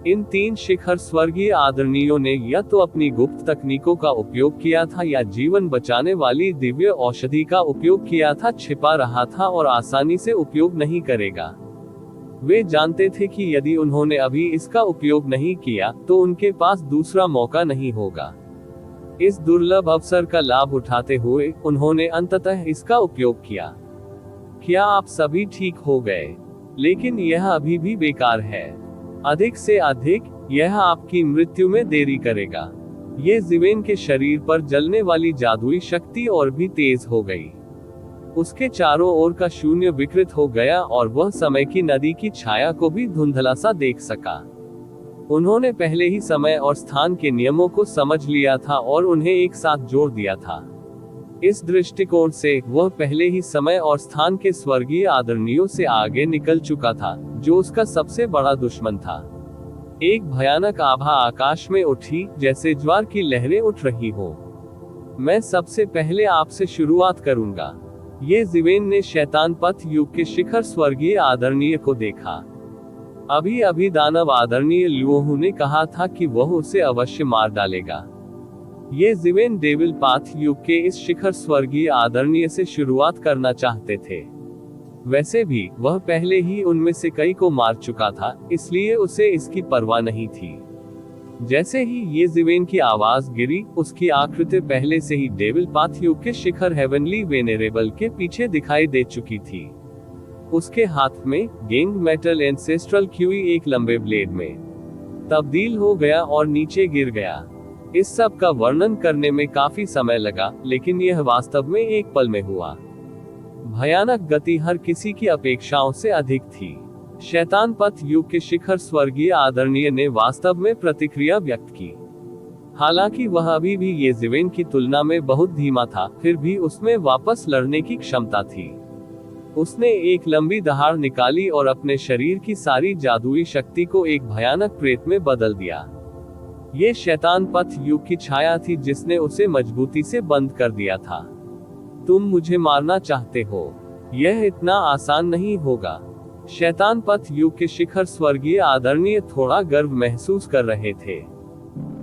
इन 3 शिखर स्वर्गीय आदरणीयों ने या तो अपनी गुप्त तकनीकों का उपयोग किया था या जीवन बचाने वाली दिव्य औषधि का उपयोग किया था, छिपा रहा था और आसानी से उपयोग नहीं करेगा। वे जानते थे कि यदि उन्होंने अभी इसका उपयोग नहीं किया तो उनके पास दूसरा मौका नहीं होगा। इस दुर्लभ अवसर का लाभ उठाते हुए उन्होंने अंततः इसका उपयोग किया। क्या आप सभी ठीक हो गए? लेकिन यह अभी भी बेकार है। अधिक से अधिक यह आपकी मृत्यु में देरी करेगा। ये जीवेन के शरीर पर जलने वाली जादुई शक्ति और भी तेज हो गई। उसके चारों ओर का शून्य विकृत हो गया और वह समय की नदी की छाया को भी धुंधला सा देख सका। उन्होंने पहले ही समय और स्थान के नियमों को समझ लिया था और उन्हें एक साथ जोड़ दिया था। इस दृष्टिकोण से वह पहले ही समय और स्थान के स्वर्गीय आदरणीयों से आगे निकल चुका था, जो उसका सबसे बड़ा दुश्मन था। एक भयानक आभा आकाश में उठी, जैसे ज्वार की लहरें उठ रही हो। मैं सबसे पहले आपसे शुरुआत करूंगा। ये जीवेन ने शैतान पथ युग के शिखर स्वर्गीय आदरणीय को देखा। अभी अभी दानव आदरणीय ल्यूहू ने कहा था कि वह उसे अवश्य मार डालेगा। ये जिवेन डेविल पाथ युग के इस शिखर स्वर्गीय आदरणीय से शुरुआत करना चाहते थे। वैसे भी वह पहले ही उनमें से कई को मार चुका था, इसलिए उसे इसकी परवाह नहीं थी। जैसे ही ये जिवेन की आवाज गिरी, उसकी आकृति पहले से ही डेविल पाथ युग के शिखर हेवनली वेनेरेबल के पीछे दिखाई दे चुकी थी। उसके हाथ में गेंग मेटल एंसेस्ट्रल क्यूई एक लंबे ब्लेड में तब्दील हो गया और नीचे गिर गया। इस सब का वर्णन करने में काफी समय लगा, लेकिन यह वास्तव में एक पल में हुआ। भयानक गति हर किसी की अपेक्षाओं से अधिक थी। शैतान पथ युग के शिखर स्वर्गीय आदरणीय ने वास्तव में प्रतिक्रिया व्यक्त की। हालांकि वह अभी भी ये जिवेन की तुलना में बहुत धीमा था, फिर भी उसमें वापस लड़ने की क्षमता थी। उसने एक लंबी दहाड़ निकाली और अपने शरीर की सारी जादुई शक्ति को एक भयानक प्रेत में बदल दिया। ये शैतान पथ युग की छाया थी जिसने उसे मजबूती से बंद कर दिया था। तुम मुझे मारना चाहते हो? यह इतना आसान नहीं होगा। शैतान पथ युग के शिखर स्वर्गीय आदरणीय थोड़ा गर्व महसूस कर रहे थे।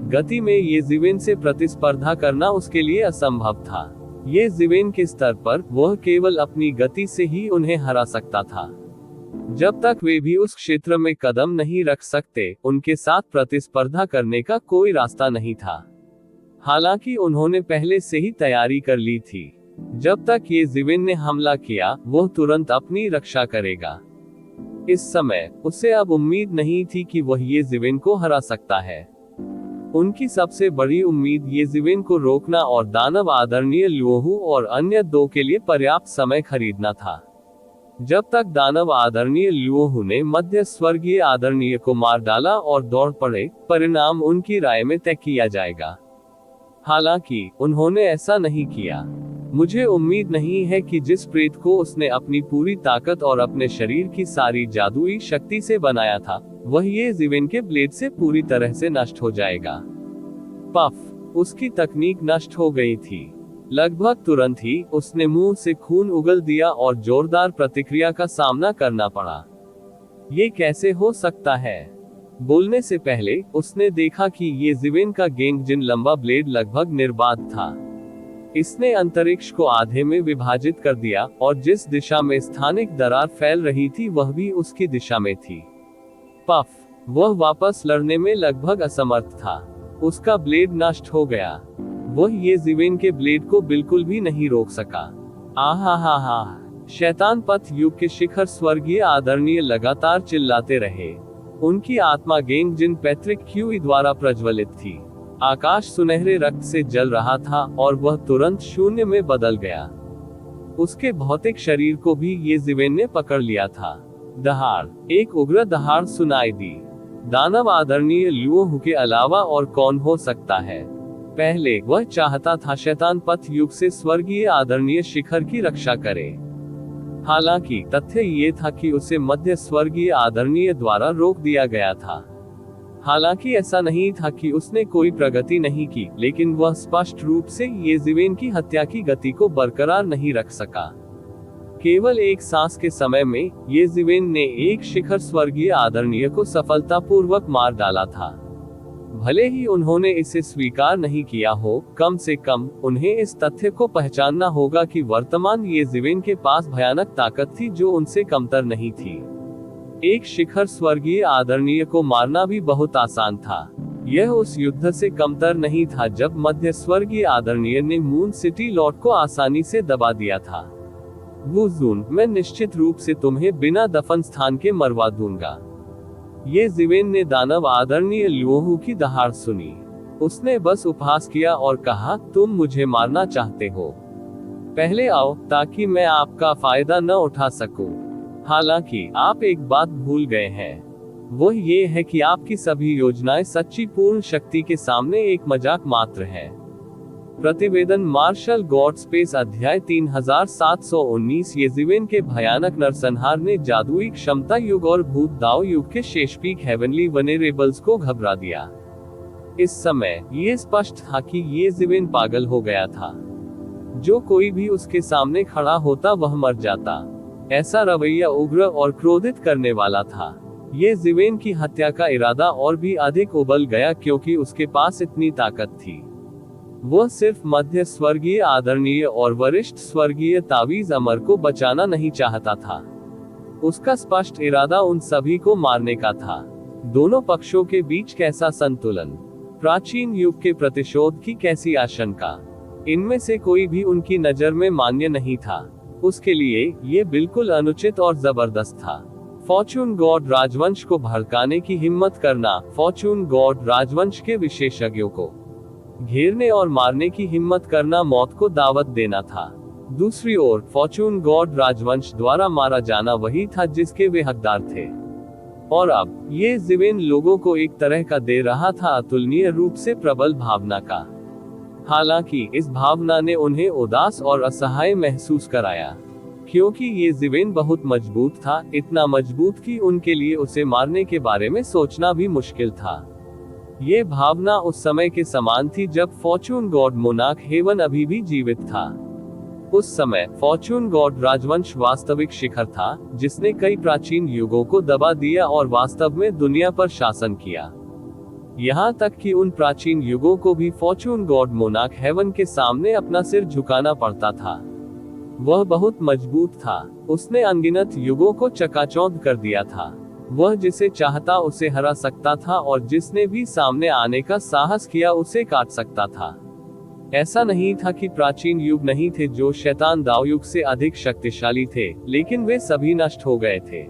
गति में ये जिवेन से प्रतिस्पर्धा करना उसके लिए असंभव था। ये जिवेन के स्तर पर वह केवल अपनी गति से ही उन्हें हरा सकता था। जब तक वे भी उस क्षेत्र में कदम नहीं रख सकते, उनके साथ प्रतिस्पर्धा करने का कोई रास्ता नहीं था। हालांकि उन्होंने पहले से ही तैयारी कर ली थी। जब तक ये जिवेन ने हमला किया, वह तुरंत अपनी रक्षा करेगा। इस समय उसे अब उम्मीद नहीं थी कि वह ये जिवेन को हरा सकता है। उनकी सबसे बड़ी उम्मीद ये जिवेन को रोकना और दानव आदरणीय लुओहू और अन्य दो के लिए पर्याप्त समय खरीदना था। जब तक दानव आदरणीय लुओहू ने मध्य स्वर्गीय आदरणीय को मार डाला और दौड़ पड़े, परिणाम उनकी राय में तय किया जाएगा। हालांकि उन्होंने ऐसा नहीं किया। मुझे उम्मीद नहीं है कि जिस प्रेत को उसने अपनी पूरी ताकत और अपने शरीर की सारी जादुई शक्ति से बनाया था, वह ये जिवेन के ब्लेड से पूरी तरह से नष्ट हो जाएगा। पफ, उसकी तकनीक नष्ट हो गई थी। लगभग तुरंत ही उसने मुंह से खून उगल दिया और जोरदार प्रतिक्रिया का सामना करना पड़ा। ये कैसे हो सकता है? बोलने से पहले उसने देखा कि ये जिवेन का गेंग जिन लंबा ब्लेड लगभग निर्बाध था। इसने अंतरिक्ष को आधे में विभाजित कर दिया और जिस दिशा में स्थानिक दरार फैल रही थी वह भी उसकी दिशा में थी। पफ, वह वापस लड़ने में लगभग असमर्थ था। उसका ब्लेड नष्ट हो गया। वह ये जिवेन के ब्लेड को बिल्कुल भी नहीं रोक सका। आहा, शैतान पथ युग के शिखर स्वर्गीय आदरणीय लगातार चिल्लाते रहे। उनकी आत्मा गेंग जिन पैट्रिक क्यूई द्वारा प्रज्वलित थी। आकाश सुनहरे रक्त से जल रहा था और वह तुरंत शून्य में बदल गया। उसके भौतिक शरीर को भी ये जिवेन ने पकड़ लिया था। दहाड़, एक उग्र दहाड़ सुनाई दी। दानव आदरणीय लुओहू के अलावा और कौन हो सकता है? पहले वह चाहता था शैतान पथ युग से स्वर्गीय आदरणीय शिखर की रक्षा करे। हालांकि तथ्य ये था कि उसे मध्य स्वर्गीय आदरणीय द्वारा रोक दिया गया था। हालांकि ऐसा नहीं था कि उसने कोई प्रगति नहीं की, लेकिन वह स्पष्ट रूप से ये जिवेन की हत्या की गति को बरकरार नहीं रख सका। केवल एक सांस के समय में ये जिवेन ने एक शिखर स्वर्गीय आदरणीय को सफलतापूर्वक मार डाला था। भले ही उन्होंने इसे स्वीकार नहीं किया हो, कम से कम उन्हें इस तथ्य को पहचानना होगा कि वर्तमान ये जिवेन के पास भयानक ताकत थी जो उनसे कमतर नहीं थी। एक शिखर स्वर्गीय आदरणीय को मारना भी बहुत आसान था। यह उस युद्ध से कमतर नहीं था जब मध्य स्वर्गीय आदरणीय ने मून सिटी लॉर्ड को आसानी से दबा दिया था। वुजून, मैं निश्चित रूप से तुम्हें बिना दफन स्थान के मरवा दूंगा। ये जिवेन ने दानव आदरणीय लुओहू की दहाड़ सुनी। उसने बस उपहास किया और कहा, तुम मुझे मारना चाहते हो? पहले आओ ताकि मैं आपका फायदा न उठा सकूं। हालांकि आप एक बात भूल गए हैं, वो ये है कि आपकी सभी योजनाएं सच्ची पूर्ण शक्ति के सामने एक मजाक मात्र है। प्रतिवेदन मार्शल गॉड स्पेस अध्याय 3719। ये जिवेन के भयानक नरसंहार ने जादुई क्षमता युग और भूत दाव युग के शेष पीक हेवनली वनेरेबल्स को घबरा दिया। इस समय ये स्पष्ट था कि ये जिवेन पागल हो गया था। जो कोई भी उसके सामने खड़ा होता वह मर जाता। ऐसा रवैया उग्र और क्रोधित करने वाला था। ये जिवेन की हत्या का इरादा और भी अधिक उबल गया क्योंकि उसके पास इतनी ताकत थी। वह सिर्फ मध्य स्वर्गीय आदरणीय और वरिष्ठ स्वर्गीय तावीज अमर को बचाना नहीं चाहता था। उसका स्पष्ट इरादा उन सभी को मारने का था। दोनों पक्षों के बीच कैसा संतुलन, प्राचीन युग के प्रतिशोध की कैसी आशंका, इनमें से कोई भी उनकी नजर में मान्य नहीं था। उसके लिए ये बिल्कुल अनुचित और जबरदस्त था। फॉर्चून गॉड राजवंश को भड़काने की हिम्मत करना, फॉर्चून गॉड राजवंश के विशेषज्ञों को घेरने और मारने की हिम्मत करना मौत को दावत देना था। दूसरी ओर फॉर्चून गॉड राजवंश द्वारा मारा जाना वही था जिसके वे हकदार थे। और अब ये जीवेन लोगों को एक तरह का दे रहा था अतुलनीय रूप से प्रबल भावना का। हालांकि इस भावना ने उन्हें उदास और असहाय महसूस कराया, क्योंकि ये जीवेन बहुत मजबूत था, इतना मजबूत कि उनके लिए उसे मारने के बारे में सोचना भी मुश्किल था। ये भावना उस समय के समान थी जब फॉर्चून गॉड मोनार्क हेवन अभी भी जीवित था। उस समय फॉर्चून गॉड राजवंश वास्तविक शिखर था, जिसने कई प्राचीन युगों को दबा दिया और वास्तव में दुनिया पर शासन किया। यहाँ तक कि उन प्राचीन युगों को भी फॉर्चून गॉड मोनार्क हेवन के सामने अपना सिर झुकाना पड़ता था। वह बहुत मजबूत था, उसने अनगिनत युगों को चकाचौंध कर दिया था। वह जिसे चाहता उसे हरा सकता था और जिसने भी सामने आने का साहस किया उसे काट सकता था। ऐसा नहीं था कि प्राचीन युग नहीं थे जो शैतान दावयुग से अधिक शक्तिशाली थे, लेकिन वे सभी नष्ट हो गए थे।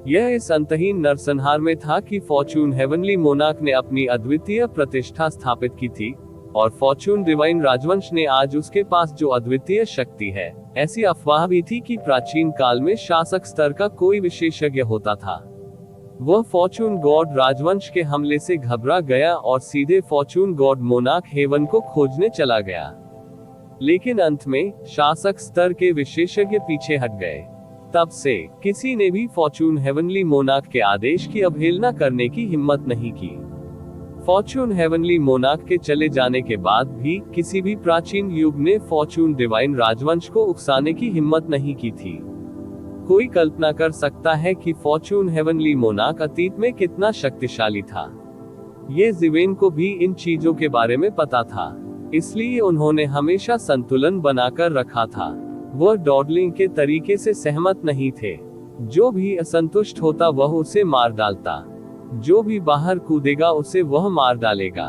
यह इस अंतहीन नरसंहार में था कि फॉर्चून हेवनली मोनार्क ने अपनी अद्वितीय प्रतिष्ठा स्थापित की थी, और फॉर्चून डिवाइन राजवंश ने आज उसके पास जो अद्वितीय शक्ति है। ऐसी अफवाह भी थी कि प्राचीन काल में शासक स्तर का कोई विशेषज्ञ होता था। वह फॉर्चून गॉड राजवंश के हमले से घबरा गया और सीधे फॉर्चून गॉड मोनार्क हेवन को खोजने चला गया। लेकिन अंत में शासक स्तर के विशेषज्ञ पीछे हट गए। तब से किसी ने भी फॉर्चून हेवनली मोनार्क के आदेश की अवहेलना करने की हिम्मत नहीं की। फॉर्चून हेवनली मोनार्क के चले जाने के बाद भी किसी भी प्राचीन युग ने फॉर्चून डिवाइन राजवंश को उकसाने की हिम्मत नहीं की थी। कोई कल्पना कर सकता है कि फॉर्चून हेवनली मोनार्क अतीत में कितना शक्तिशाली था। ये जीवेन को भी इन चीजों के बारे में पता था, इसलिए उन्होंने हमेशा संतुलन बनाकर रखा था। वह डॉडलिंग के तरीके से सहमत नहीं थे। जो भी असंतुष्ट होता वह उसे मार डालता, जो भी बाहर कूदेगा उसे वह मार डालेगा।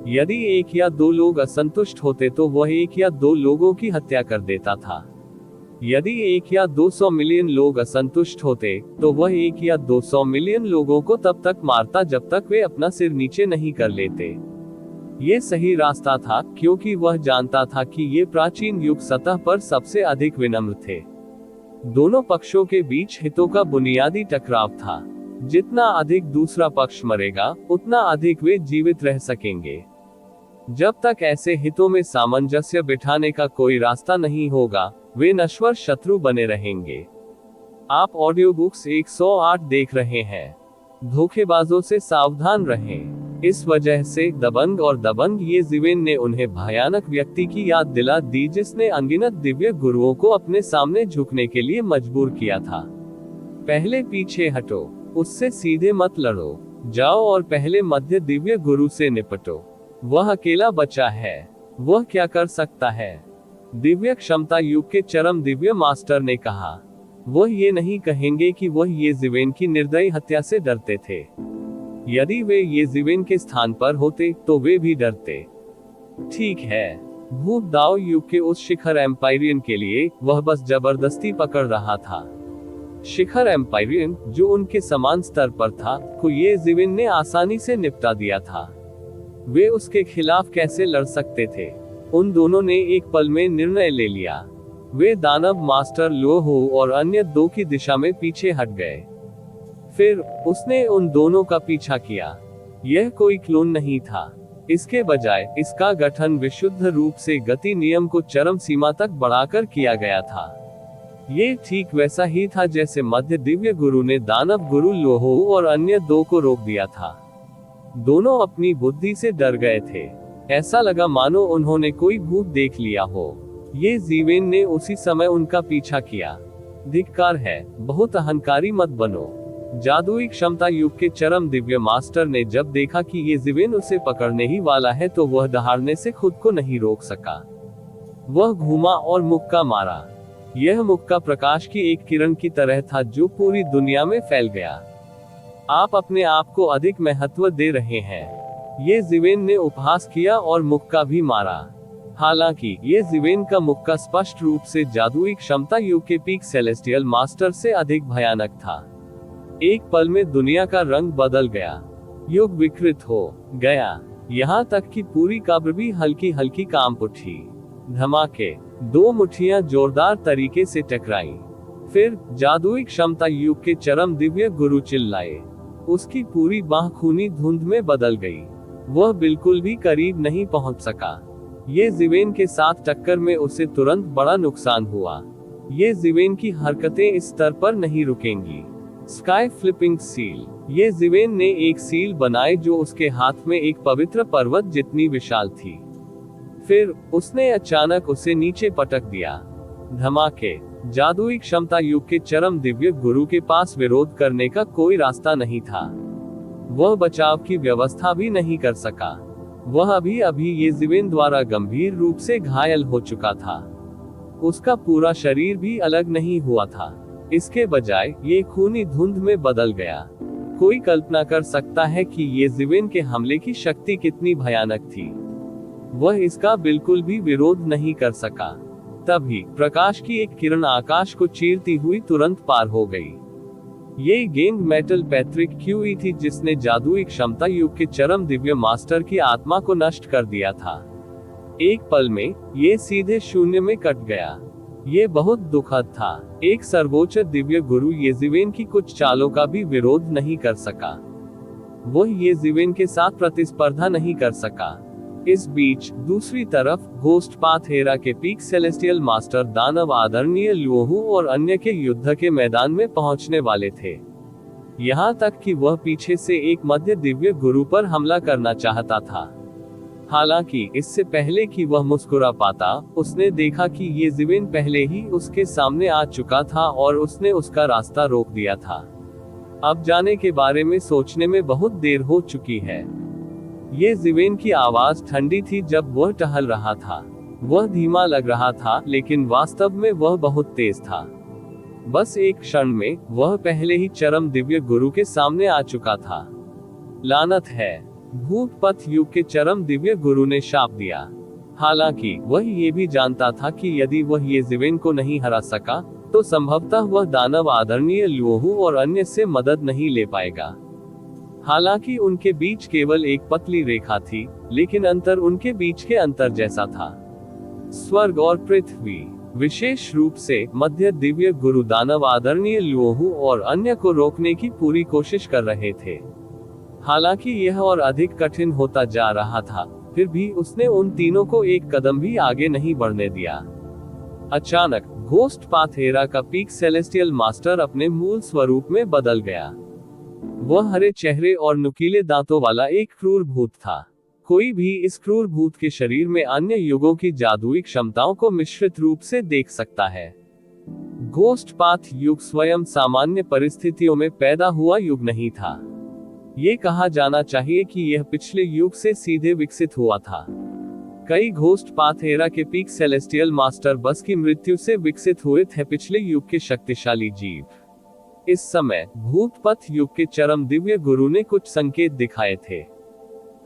यदि एक या दो लोग असंतुष्ट होते तो वह एक या दो लोगों की हत्या कर देता था। यदि 1 या 200 मिलियन लोग असंतुष्ट होते तो वह 1 या 200 मिलियन लोगों को तब तक मारता जब तक वे अपना सिर नीचे नहीं कर लेते। ये सही रास्ता था, क्योंकि वह जानता था कि ये प्राचीन युग सतह पर सबसे अधिक विनम्र थे। दोनों पक्षों के बीच हितों का बुनियादी टकराव था। जितना अधिक दूसरा पक्ष मरेगा, उतना अधिक वे जीवित रह सकेंगे। जब तक ऐसे हितों में सामंजस्य बिठाने का कोई रास्ता नहीं होगा, वे नश्वर शत्रु बने रहेंगे। आप ऑडियो बुक्स 108 देख रहे हैं। धोखेबाजों से सावधान रहें। इस वजह से दबंग और दबंग ये जीवेन ने उन्हें भयानक व्यक्ति की याद दिला दी जिसने अनगिनत दिव्य गुरुओं को अपने सामने झुकने के लिए मजबूर किया था। पहले पीछे हटो, उससे सीधे मत लड़ो। जाओ और पहले मध्य दिव्य गुरु से निपटो। वह अकेला बचा है। वह क्या कर सकता है? दिव्य क्षमता युग के चरम दिव्य मास्टर ने कहा। वह ये नहीं कहेंगे कि वह ये जीवेन की निर्दयी हत्या से डरते थे। यदि वे ये जीवेन के स्थान पर होते तो वे भी डरते। ठीक है, भूत दाव युग के उस शिखर एम्पायरियन के लिए वह बस जबरदस्ती पकड़ रहा था। शिखर एम्पायरियन, जो उनके समान स्तर पर था, को ये जीवेन ने आसानी से निपटा दिया था। वे उसके खिलाफ कैसे लड़ सकते थे? उन दोनों ने एक पल में निर्णय ले लिया। वे दानव मास्टर लोहो और अन्य दो की दिशा में पीछे हट गए। फिर उसने उन दोनों का पीछा किया। यह कोई क्लोन नहीं था। इसके बजाय इसका गठन विशुद्ध रूप से गति नियम को चरम सीमा तक बढ़ाकर किया गया था। ये ठीक वैसा ही था जैसे मध्य दिव्य गुरु ने दानव गुरु लोहो और अन्य दो को रोक दिया था। दोनों अपनी बुद्धि से डर गए थे। ऐसा लगा मानो उन्होंने कोई भूत देख लिया हो। ये जीवेन ने उसी समय उनका पीछा किया। धिक्कार है, बहुत अहंकारी मत बनो। जादुई क्षमता युग के चरम दिव्य मास्टर ने जब देखा कि ये जीवेन उसे पकड़ने ही वाला है तो वह दहाड़ने से खुद को नहीं रोक सका। वह घूमा और मुक्का मारा। यह मुक्का प्रकाश की एक किरण की तरह था जो पूरी दुनिया में फैल गया। आप अपने आप को अधिक महत्व दे रहे हैं, ये जीवेन ने उपहास किया और मुक्का भी मारा। हालांकि ये जीवेन का मुक्का स्पष्ट रूप से जादुई क्षमता युग के पीक सेलेस्टियल मास्टर से अधिक भयानक था। एक पल में दुनिया का रंग बदल गया। युग विकृत हो गया, यहाँ तक कि पूरी कब्र भी हल्की हल्की कांप उठी। धमाके, दो मुट्ठियां जोरदार तरीके से टकराईं। फिर जादुई क्षमता युग के चरम दिव्य गुरु चिल्लाए। उसकी पूरी बाह खूनी धुंध में बदल गई। वह बिल्कुल भी करीब नहीं पहुंच सका। ये जीवेन के साथ टक्कर में उसे तुरंत बड़ा नुकसान हुआ। ये जीवेन की हरकतें इस स्तर पर नहीं रुकेंगी। स्काई फ्लिपिंग सील, ये जीवेन ने एक सील बनाई जो उसके हाथ में एक पवित्र पर्वत जितनी विशाल थी। फिर उसने अचानक उसे नीचे पटक दिया। धमाके, जादुई क्षमता युग के चरम दिव्य गुरु के पास विरोध करने का कोई रास्ता नहीं था। वह बचाव की व्यवस्था भी नहीं कर सका। वह अभी ये जीवेन द्वारा गंभीर रूप से घायल हो चुका था। उसका पूरा शरीर भी अलग नहीं हुआ था। इसके बजाय ये खूनी धुंध में बदल गया। कोई कल्पना कर सकता है कि ये जीवेन के हमले की शक्ति कितनी भयानक थी। वह इसका बिल्कुल भी विरोध नहीं कर सका। तभी प्रकाश की एक किरण आकाश को चीरती हुई तुरंत पार हो गई। ये गेंद मेटल पैट्रिक क्यूई थी जिसने जादुई क्षमता युग के चरम दिव्य मास्टर की आत्मा को नष्ट कर दिया था। एक पल में ये सीधे शून्य में कट गया। ये बहुत दुखद था। एक सर्वोच्च दिव्य गुरु ये जीवेन की कुछ चालों का भी विरोध नहीं कर सका। वह ये जीवेन के साथ प्रतिस्पर्धा नहीं कर सका। इस बीच दूसरी तरफ घोस्ट पाथ हेरा के पीक सेलेस्टियल मास्टर दानव आदरणीय लुओहू और अन्य के युद्ध के मैदान में पहुंचने वाले थे। यहाँ तक कि वह पीछे से एक मध्य दिव्य गुरु पर हमला करना चाहता था। हालांकि इससे पहले कि वह मुस्कुरा पाता, उसने देखा कि ये जीवेन पहले ही उसके सामने आ चुका था और उसने उसका रास्ता रोक दिया था। अब जाने के बारे में सोचने में बहुत देर हो चुकी है। ये जीवेन की आवाज ठंडी थी जब वह टहल रहा था। वह धीमा लग रहा था लेकिन वास्तव में वह बहुत तेज था। बस एक क्षण में वह पहले ही चरम दिव्य गुरु के सामने आ चुका था। लानत है, भूत पथ युग के चरम दिव्य गुरु ने शाप दिया। हालांकि वह ये भी जानता था कि यदि वह ये जीवेन को नहीं हरा सका तो संभवतः वह दानव आदरणीय लुओहू और अन्य से मदद नहीं ले पाएगा। हालांकि उनके बीच केवल एक पतली रेखा थी, लेकिन अंतर उनके बीच के अंतर जैसा था। स्वर्ग और पृथ्वी, विशेष रूप से मध्य दिव्य गुरु दानव आदरणीय लुओहू और अन्य को रोकने की पूरी कोशिश कर रहे थे। हालांकि यह और अधिक कठिन होता जा रहा था, फिर भी उसने उन तीनों को एक कदम भी आगे नहीं बढ़ने दिया। अचानक घोस्ट पाथ हेरा का पीक सेलेस्टियल मास्टर अपने मूल स्वरूप में बदल गया। वह हरे चेहरे और नुकीले दांतों वाला एक क्रूर भूत था। कोई भी इस क्रूर भूत के शरीर में अन्य युगों की जादुई क्षमताओं को मिश्रित रूप से देख सकता है। घोस्ट पाथ युग स्वयं सामान्य परिस्थितियों में पैदा हुआ युग नहीं था। ये कहा जाना चाहिए कि यह पिछले युग से सीधे विकसित हुआ था। कई घोस्ट पाथ हेरा के पीक सेलेस्टियल मास्टर बस की मृत्यु से विकसित हुए थे पिछले युग के शक्तिशाली जीव। इस समय भूत पथ युग के चरम दिव्य गुरु ने कुछ संकेत दिखाए थे।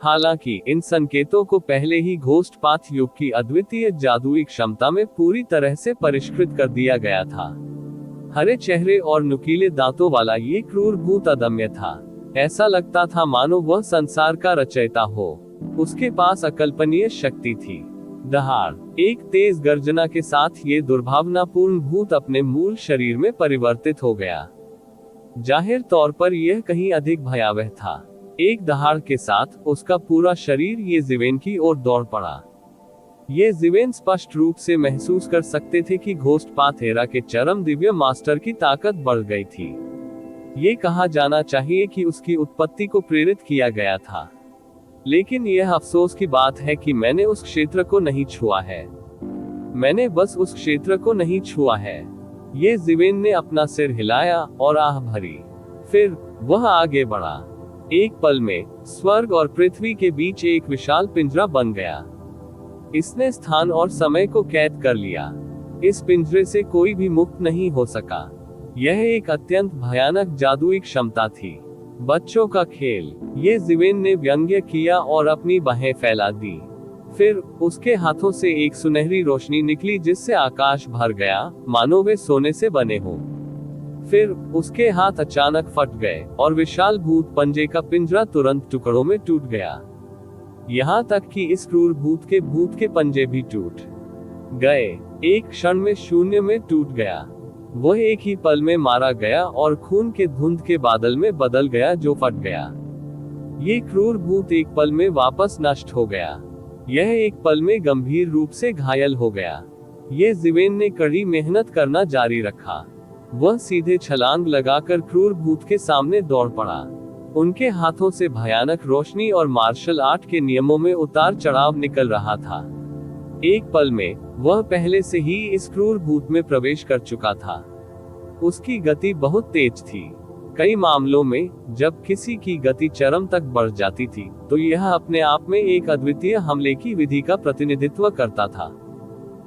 हालांकि इन संकेतों को पहले ही घोस्ट पाथ युग की अद्वितीय जादुई क्षमता में पूरी तरह से परिष्कृत कर दिया गया था। हरे चेहरे और नुकीले दांतों वाला ये क्रूर भूत अदम्य था। ऐसा लगता था मानो वह संसार का रचयिता हो। उसके पास अकल्पनीय शक्ति थी। दहाड़, एक तेज गर्जना के साथ ये दुर्भावनापूर्ण भूत अपने मूल शरीर में परिवर्तित हो गया। जाहिर तौर पर यह कहीं अधिक भयावह था। एक दहाड़ के साथ उसका पूरा शरीर ये जीवेन की ओर दौड़ पड़ा। ये जीवेन स्पष्ट रूप से महसूस कर सकते थे कि घोस्ट पाथ हेरा के चरम दिव्य मास्टर की ताकत बढ़ गई थी। ये कहा जाना चाहिए कि उसकी उत्पत्ति को प्रेरित किया गया था। लेकिन यह अफसोस की बात है कि मैंने उस क्षेत्र को नहीं छुआ है। मैंने बस उस क्षेत्र को नहीं छुआ है। ये जीवेन ने अपना सिर हिलाया और आह भरी। फिर वह आगे बढ़ा। एक पल में स्वर्ग और पृथ्वी के बीच एक विशाल पिंजरा बन गया। इसने स्थान और समय को कैद कर लिया। इस पिंजरे से कोई भी मुक्त नहीं हो सका। यह एक अत्यंत भयानक जादुई क्षमता थी। बच्चों का खेल, ये ज़िवेन ने व्यंग्य किया और अपनी बाहें फैला दी। फिर उसके हाथों से एक सुनहरी रोशनी निकली जिससे आकाश भर गया, मानो वे सोने से बने हों। फिर उसके हाथ अचानक फट गए और विशाल भूत पंजे का पिंजरा तुरंत टुकड़ों में टूट गया। यहाँ तक कि इस क्रूर भूत के पंजे भी टूट गए। एक क्षण में शून्य में टूट गया। वह एक ही पल में मारा गया और खून के धुंध के बादल में बदल गया जो फट गया। ये क्रूर भूत एक पल में वापस नष्ट हो गया। यह एक पल में गंभीर रूप से घायल हो गया। ये ज़िवेन ने कड़ी मेहनत करना जारी रखा। वह सीधे छलांग लगाकर क्रूर भूत के सामने दौड़ पड़ा। उनके हाथों से भयानक रोशनी और मार्शल आर्ट के नियमों में उतार चढ़ाव निकल रहा था। एक पल में वह पहले से ही इस क्रूर भूत में प्रवेश कर चुका था। उसकी गति बहुत तेज थी। कई मामलों में जब किसी की गति चरम तक बढ़ जाती थी तो यह अपने आप में एक अद्वितीय हमले की विधि का प्रतिनिधित्व करता था।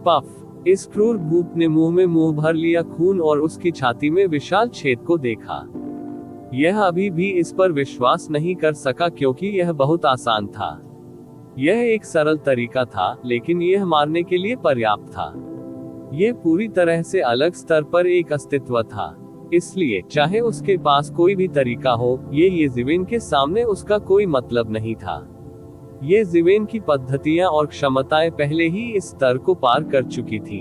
पफ! इस क्रूर भूत ने मुंह में मुंह भर लिया खून और उसकी छाती में विशाल छेद को देखा। यह अभी भी इस पर विश्वास नहीं कर सका क्योंकि यह बहुत आसान था। यह एक सरल तरीका था, लेकिन यह मारने के लिए पर्याप्त था। यह पूरी तरह से अलग स्तर पर एक अस्तित्व था। इसलिए चाहे उसके पास कोई भी तरीका हो, ये ज़िवेन के सामने उसका कोई मतलब नहीं था। ये ज़िवेन की पद्धतियां और क्षमताएं पहले ही इस स्तर को पार कर चुकी थी।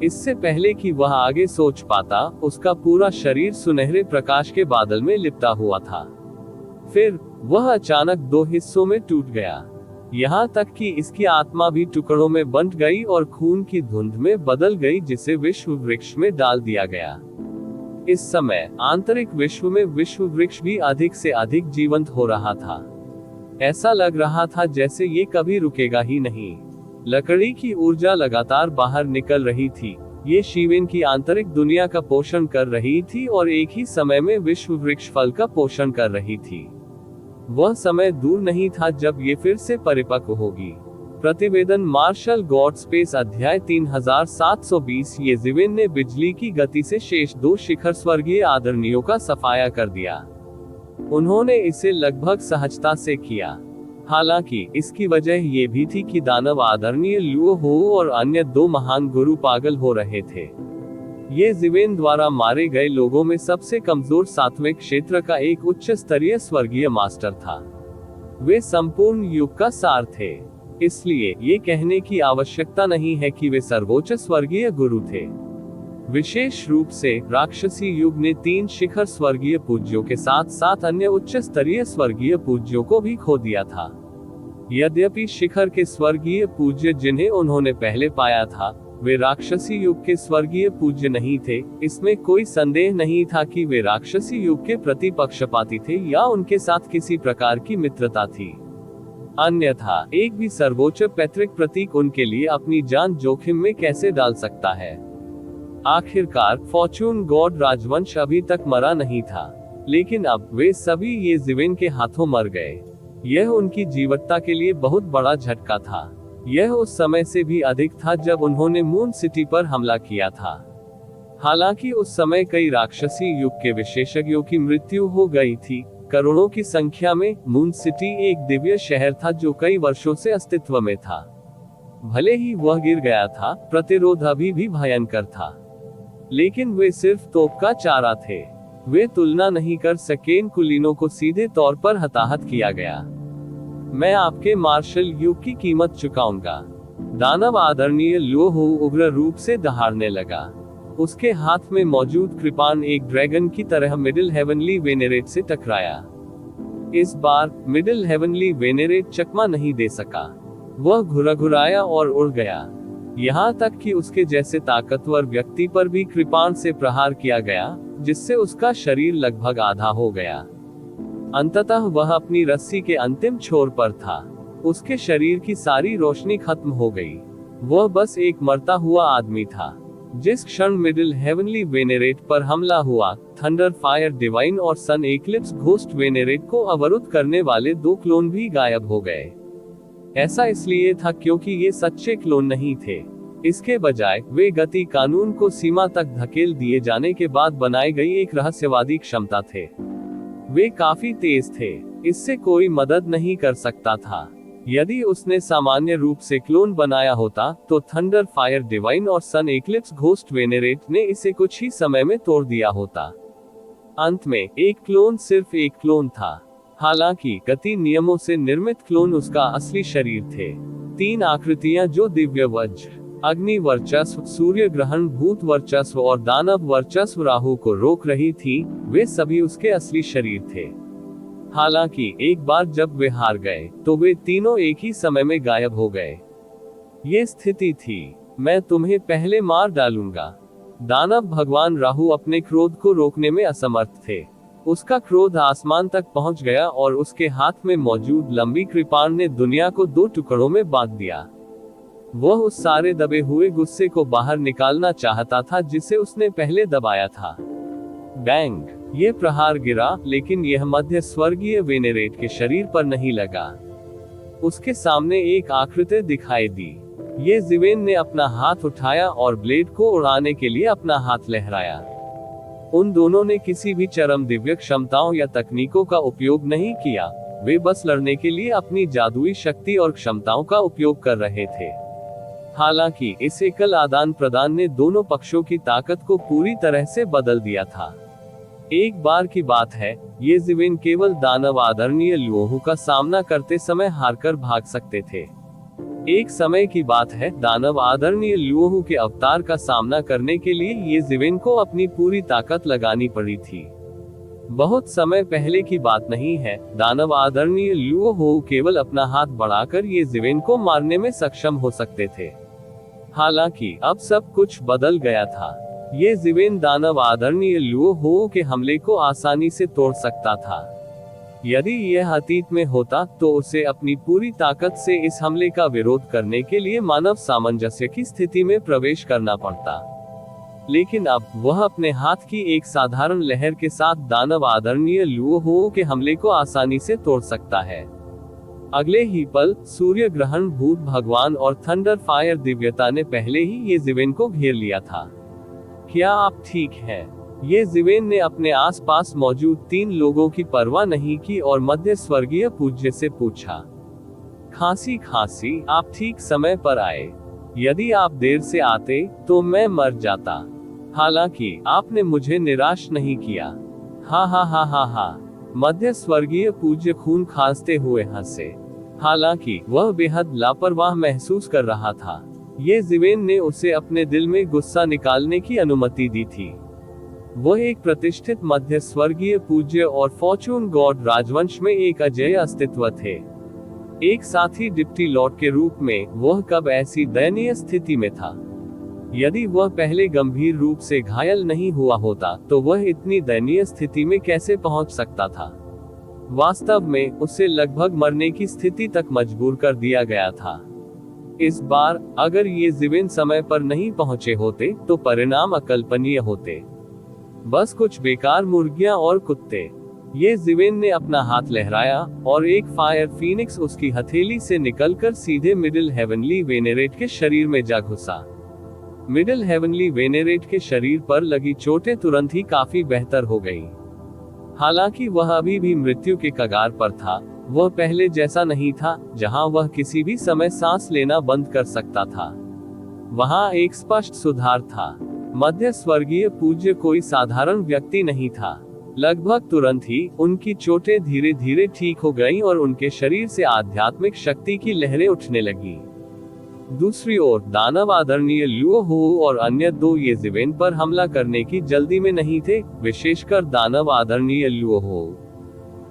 इससे पहले कि वह आगे सोच पाता, उसका पूरा शरीर सुनहरे प्रकाश के बादल में लिपटा हुआ था। फिर वह अचानक दो हिस्सों में टूट गया। यहाँ तक कि इसकी आत्मा भी टुकड़ों में बंट गई और खून की धुंध में बदल गई, जिसे विश्व वृक्ष में डाल दिया गया। इस समय आंतरिक विश्व में विश्व वृक्ष भी अधिक से अधिक जीवंत हो रहा था। ऐसा लग रहा था जैसे ये कभी रुकेगा ही नहीं। लकड़ी की ऊर्जा लगातार बाहर निकल रही थी। ये ज़िवेन की आंतरिक दुनिया का पोषण कर रही थी और एक ही समय में विश्व वृक्ष फल का पोषण कर रही थी। वह समय दूर नहीं था जब ये फिर से परिपक्व होगी। प्रतिवेदन मार्शल गॉड स्पेस अध्याय 3720। ये ज़िवेन ने बिजली की गति से शेष दो शिखर स्वर्गीय आदरणीयों का सफाया कर दिया। उन्होंने इसे लगभग सहजता से किया। हालांकि इसकी वजह ये भी थी कि दानव आदरणीय लुओ हो और अन्य दो महान गुरु पागल हो रहे थे। ये ज़िवेन द्वारा मारे गए लोगों में सबसे कमजोर सातवें क्षेत्र का एक उच्च स्तरीय स्वर्गीय मास्टर था। वे संपूर्ण युग का सार थे। इसलिए ये कहने की आवश्यकता नहीं है कि वे सर्वोच्च स्वर्गीय गुरु थे। विशेष रूप से राक्षसी युग ने 3 शिखर स्वर्गीय पूज्यों के साथ साथ अन्य उच्च स्तरीय स्वर्गीय पूज्यों को भी खो दिया था। यद्यपि शिखर के स्वर्गीय पूज्य जिन्हें उन्होंने पहले पाया था, वे राक्षसी युग के स्वर्गीय पूज्य नहीं थे। इसमें कोई संदेह नहीं था कि वे राक्षसी युग के प्रति पक्षपाती थे या उनके साथ किसी प्रकार की मित्रता थी। अन्यथा एक भी सर्वोच्च पैतृक प्रतीक उनके लिए अपनी जान जोखिम में कैसे डाल सकता है। आखिरकार फॉर्चून गॉड राजवंश अभी तक मरा नहीं था, लेकिन अब वे सभी ये ज़िवेन के हाथों मर गए। यह उनकी जीवटता के लिए बहुत बड़ा झटका था। यह उस समय से भी अधिक था जब उन्होंने मून सिटी पर हमला किया था। हालांकि उस समय कई राक्षसी युग के विशेषज्ञों की मृत्यु हो गई थी। करोड़ों की संख्या में मून सिटी एक दिव्य शहर था जो कई वर्षों से अस्तित्व में था। भले ही वह गिर गया था, प्रतिरोध अभी भी भयंकर था, लेकिन वे सिर्फ तोप का चारा थे। वे तुलना नहीं कर सके। इन कुलीनों को सीधे तौर पर हताहत किया गया। मैं आपके मार्शल युग की कीमत चुकाऊंगा। दानव आदरणीय लुओ उग्र रूप से दहाड़ने लगा। उसके हाथ में मौजूद कृपाण एक ड्रैगन की तरह मिडिल हेवनली वेनेरेट से टकराया। इस बार मिडिल हेवनली वेनेरेट चकमा नहीं दे सका। वह घुराया और उड़ गया। यहाँ तक कि उसके जैसे ताकतवर व्यक्ति पर भी कृपाण से प्रहार किया गया, जिससे उसका शरीर लगभग आधा हो गया। अंततः वह अपनी रस्सी के अंतिम छोर पर था। उसके शरीर की सारी रोशनी खत्म हो गई। वह बस एक मरता हुआ आदमी था। जिस क्षण मिडिल हेवनली वेनेरेट पर हमला हुआ, थंडर फायर डिवाइन और सन एक्लिप्स घोस्ट वेनेरेट को अवरुद्ध करने वाले 2 क्लोन भी गायब हो गए। ऐसा इसलिए था क्योंकि ये सच्चे क्लोन नहीं थे। इसके बजाय वे गति कानून को सीमा तक धकेल दिए जाने के बाद बनाई गई एक रहस्यवादी क्षमता थे। वे काफी तेज थे, इससे कोई मदद नहीं कर सकता था। यदि उसने सामान्य रूप से क्लोन बनाया होता तो थंडर फायर डिवाइन और सन एक्लिप्स घोस्ट वेनेरेट ने इसे कुछ ही समय में तोड़ दिया होता। अंत में एक क्लोन सिर्फ एक क्लोन था। हालांकि गति नियमों से निर्मित क्लोन उसका असली शरीर थे। 3 आकृतियां जो दिव्य वज्र, अग्नि वर्चस्व, सूर्य ग्रहण भूत वर्चस्व और दानव वर्चस्व राहु को रोक रही थी, वे सभी उसके असली शरीर थे। हालांकि एक बार जब वे हार गए तो वे तीनों एक ही समय में गायब हो गए। ये स्थिति थी, मैं तुम्हें पहले मार डालूंगा। दानव भगवान राहु अपने क्रोध को रोकने में असमर्थ थे। उसका क्रोध आसमान तक पहुंच गया और उसके हाथ में मौजूद लंबी कृपाण ने दुनिया को 2 टुकड़ों में बांट दिया। वह उस सारे दबे हुए गुस्से को बाहर निकालना चाहता था जिसे उसने पहले दबाया था। बैंग! ये प्रहार गिरा, लेकिन यह मध्य स्वर्गीय वेनेरेट के शरीर पर नहीं लगा। उसके सामने एक आकृति दिखाई दी। ये जिवेन ने अपना हाथ उठाया और ब्लेड को उड़ाने के लिए अपना हाथ लहराया। उन दोनों ने किसी भी चरम दिव्य क्षमताओं या तकनीकों का उपयोग नहीं किया, वे बस लड़ने के लिए अपनी जादुई शक्ति और क्षमताओं का उपयोग कर रहे थे। हालांकि इस एकल आदान प्रदान ने दोनों पक्षों की ताकत को पूरी तरह से बदल दिया था। एक बार की बात है, ये जिवेन केवल दानव आदरणीय लुओहू का सामना करते समय हारकर भाग सकते थे। एक समय की बात है, दानव आदरणीय लुओहू के अवतार का सामना करने के लिए ये जिवेन को अपनी पूरी ताकत लगानी पड़ी थी। बहुत समय पहले की बात नहीं है, दानव आदरणीय लुओहू केवल अपना हाथ बढ़ाकर ये जिवेन को मारने में सक्षम हो सकते थे। हालांकि अब सब कुछ बदल गया था। ये जिवेन दानव आदरणीय लुओहू के हमले को आसानी से तोड़ सकता था। यदि यह अतीत में होता तो उसे अपनी पूरी ताकत से इस हमले का विरोध करने के लिए मानव सामंजस्य की स्थिति में प्रवेश करना पड़ता। लेकिन अब वह अपने हाथ की एक साधारण लहर के साथ दानव आदरणीय लुओहू के हमले को आसानी से तोड़ सकता है। अगले ही पल सूर्य ग्रहण भूत भगवान और थंडर फायर दिव्यता ने पहले ही ये जिवेन को घेर लिया था। क्या आप ठीक हैं? ये जिवेन ने अपने आसपास मौजूद 3 लोगों की परवाह नहीं की और मध्य स्वर्गीय पूज्य से पूछा, खांसी, आप ठीक समय पर आए। यदि आप देर से आते तो मैं मर जाता। हालांकि आपने मुझे निराश नहीं किया। हा। मध्य स्वर्गीय पूज्य खून खांसते हुए हंसे। हालांकि वह बेहद लापरवाह महसूस कर रहा था। ये जिवेन ने उसे अपने दिल में गुस्सा निकालने की अनुमति दी थी। वह एक प्रतिष्ठित मध्य स्वर्गीय पूज्य और फॉर्चून गॉड राजवंश में एक अजेय अस्तित्व थे। एक साथी डिप्टी लॉर्ड के रूप में वह कब ऐसी दयनीय स्थिति में था? यदि वह पहले गंभीर रूप से घायल नहीं हुआ होता तो वह इतनी दयनीय स्थिति में कैसे पहुंच सकता था? वास्तव में उसे लगभग मरने की स्थिति तक मजबूर कर दिया गया था। इस बार अगर ये जिवेन समय पर नहीं पहुंचे होते तो परिणाम अकल्पनीय होते। बस कुछ बेकार मुर्गियां और कुत्ते। ये जिवेन ने अपना हाथ लहराया और एक फायर फीनिक्स उसकी हथेली से निकलकर सीधे मिडिल हेवनली वेनेरेट के शरीर में जा घुसा। मिडिल हेवनली वेनेरेट के शरीर पर लगी चोटें तुरंत ही काफी बेहतर हो गई। हालांकि वह अभी भी मृत्यु के कगार पर था। वह पहले जैसा नहीं था, जहां वह किसी भी समय सांस लेना बंद कर सकता था। वहां एक स्पष्ट सुधार था। मध्य स्वर्गीय पूज्य कोई साधारण व्यक्ति नहीं था। लगभग तुरंत ही उनकी चोटें धीरे धीरे ठीक हो गईं और उनके शरीर से आध्यात्मिक शक्ति की लहरें उठने लगीं। दूसरी ओर दानव आदरणीय लुओहू और अन्य 2 ये जिवेन पर हमला करने की जल्दी में नहीं थे, विशेषकर दानव आदरणीय लुओहू।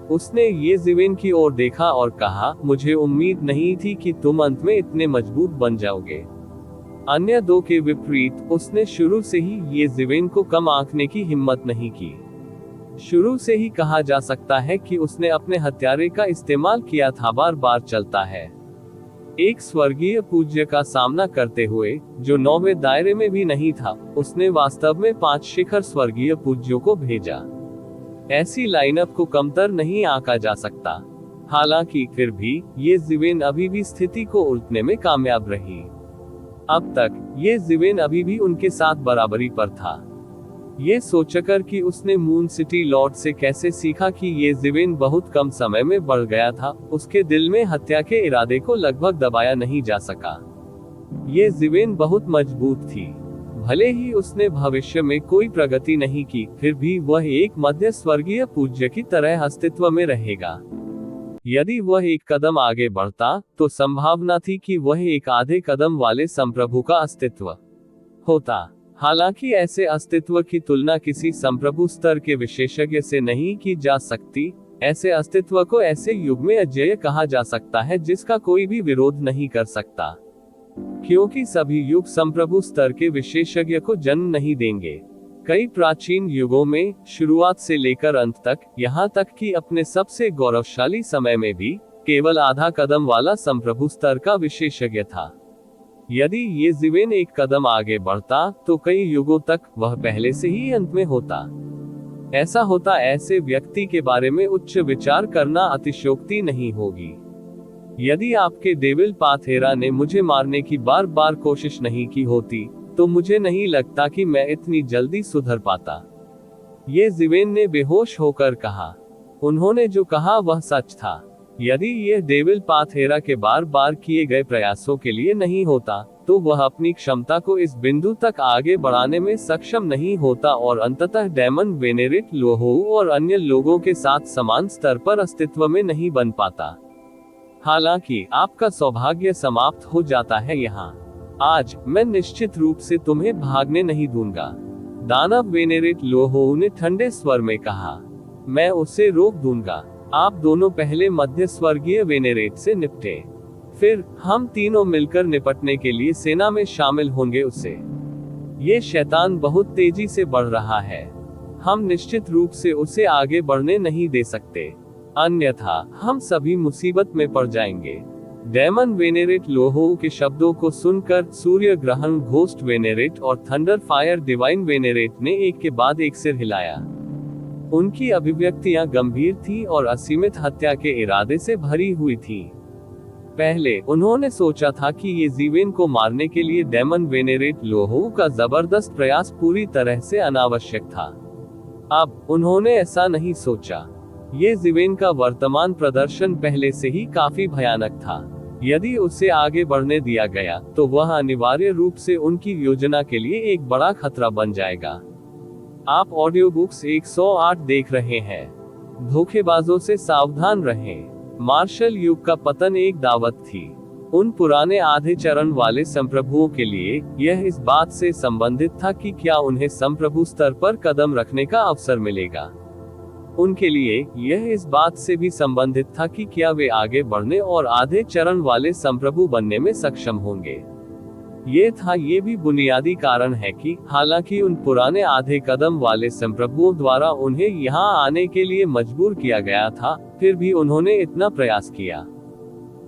उसने ये जिवेन की ओर देखा और कहा, मुझे उम्मीद नहीं थी कि तुम अंत में इतने मजबूत बन जाओगे। अन्य 2 के विपरीत उसने शुरू से ही ये जिवेन को कम आंकने की हिम्मत नहीं की। शुरू से ही कहा जा सकता है कि उसने अपने हत्यारे का इस्तेमाल किया था। बार बार चलता है। एक स्वर्गीय पूज्य का सामना करते हुए, जो 9वें दायरे में भी नहीं था, उसने वास्तव में 5 शिखर स्वर्गीय पूज्यों को भेजा। ऐसी लाइनअप को कमतर नहीं आंका जा सकता। हालांकि फिर भी ये ज़िवेन अभी भी स्थिति को उलटने में कामयाब रही। अब तक ये ज़िवेन अभी भी उनके साथ बराबरी पर था। ये सोचकर कि उसने मून सिटी लॉर्ड से कैसे सीखा कि ये ज़िवेन बहुत कम समय में बढ़ गया था, उसके दिल में हत्या के इरादे को लगभग दबाया नहीं जा सका। ये ज़िवेन बहुत मजबूत थी। भले ही उसने भविष्य में कोई प्रगति नहीं की, फिर भी वह एक मध्य स्वर्गीय पूज्य की तरह अस्तित्व में रहेगा। यदि वह एक कदम आगे बढ़ता, तो संभावना थी कि वह एक आधे कदम वाले संप्रभु का अस्तित्व होता। हालांकि ऐसे अस्तित्व की तुलना किसी संप्रभु स्तर के विशेषज्ञ से नहीं की जा सकती। ऐसे अस्तित्व को ऐसे युग में अजेय कहा जा सकता है जिसका कोई भी विरोध नहीं कर सकता, क्योंकि सभी युग संप्रभु स्तर के विशेषज्ञ को जन्म नहीं देंगे। कई प्राचीन युगों में, शुरुआत से लेकर अंत तक, यहाँ तक कि अपने सबसे गौरवशाली समय में भी, केवल आधा कदम वाला संप्रभु स्तर का विशेषज्ञ था। यदि ये ज़िवेन एक कदम आगे बढ़ता, तो कई युगों तक वह पहले से ही अंत में होता। ऐसा होता, ऐसे व्यक्ति के बारे में उच्च विचार करना अतिशयोक्ति नहीं होगी। यदि आपके डेविल पाथेरा ने मुझे मारने की बार बार कोशिश नहीं की होती, तो मुझे नहीं लगता कि मैं इतनी जल्दी सुधर पाता। ये ज़िवेन ने बेहोश होकर कहा। उन्होंने जो कहा वह सच था। यदि यह डेविल पाथेरा के बार बार किए गए प्रयासों के लिए नहीं होता, तो वह अपनी क्षमता को इस बिंदु तक आगे बढ़ाने में सक्षम नहीं होता और अंततः डेमन वेनेरेट लोहोऊ और अन्य लोगों के साथ समान स्तर पर अस्तित्व में नहीं बन पाता। हालांकि आपका सौभाग्य समाप्त हो जाता है यहाँ। आज मैं निश्चित रूप से तुम्हें भागने नहीं दूंगा, दानव वेनेरेट लोहोऊ ने ठंडे स्वर में कहा। मैं उसे रोक दूंगा। आप दोनों पहले मध्य स्वर्गीय वेनेरेट से निपटे, फिर हम तीनों मिलकर निपटने के लिए सेना में शामिल होंगे उसे। ये शैतान बहुत तेजी से बढ़ रहा है। हम निश्चित रूप से उसे आगे बढ़ने नहीं दे सकते, अन्यथा हम सभी मुसीबत में पड़ जाएंगे। डेमन वेनेरेट लोहोऊ के शब्दों को सुनकर सूर्य ग्रहण घोस्ट वेनेरेट और थंडर फायर डिवाइन वेनेरेट ने एक के बाद एक सिर हिलाया। उनकी अभिव्यक्तियां गंभीर थी और असीमित हत्या के इरादे से भरी हुई थी। पहले उन्होंने सोचा था कि ये ज़िवेन को मारने के लिए डेमन वेनेरेट लोहोऊ का जबरदस्त प्रयास पूरी तरह से अनावश्यक था। अब उन्होंने ऐसा नहीं सोचा। ये ज़िवेन का वर्तमान प्रदर्शन पहले से ही काफी भयानक था। यदि उसे आगे बढ़ने दिया गया, तो वह अनिवार्य रूप से उनकी योजना के लिए एक बड़ा खतरा बन जाएगा। आप ऑडियो बुक्स 108 देख रहे हैं। धोखेबाजों से सावधान रहें। मार्शल युग का पतन एक दावत थी। उन पुराने आधे चरण वाले संप्रभुओं के लिए यह इस बात से संबंधित था कि क्या उन्हें संप्रभु स्तर पर कदम रखने का अवसर मिलेगा। उनके लिए यह इस बात से भी संबंधित था कि क्या वे आगे बढ़ने और आधे चरण वाले संप्रभु बनने में सक्षम होंगे। ये भी बुनियादी कारण है कि हालांकि उन पुराने आधे कदम वाले संप्रभुओं द्वारा उन्हें यहाँ आने के लिए मजबूर किया गया था, फिर भी उन्होंने इतना प्रयास किया।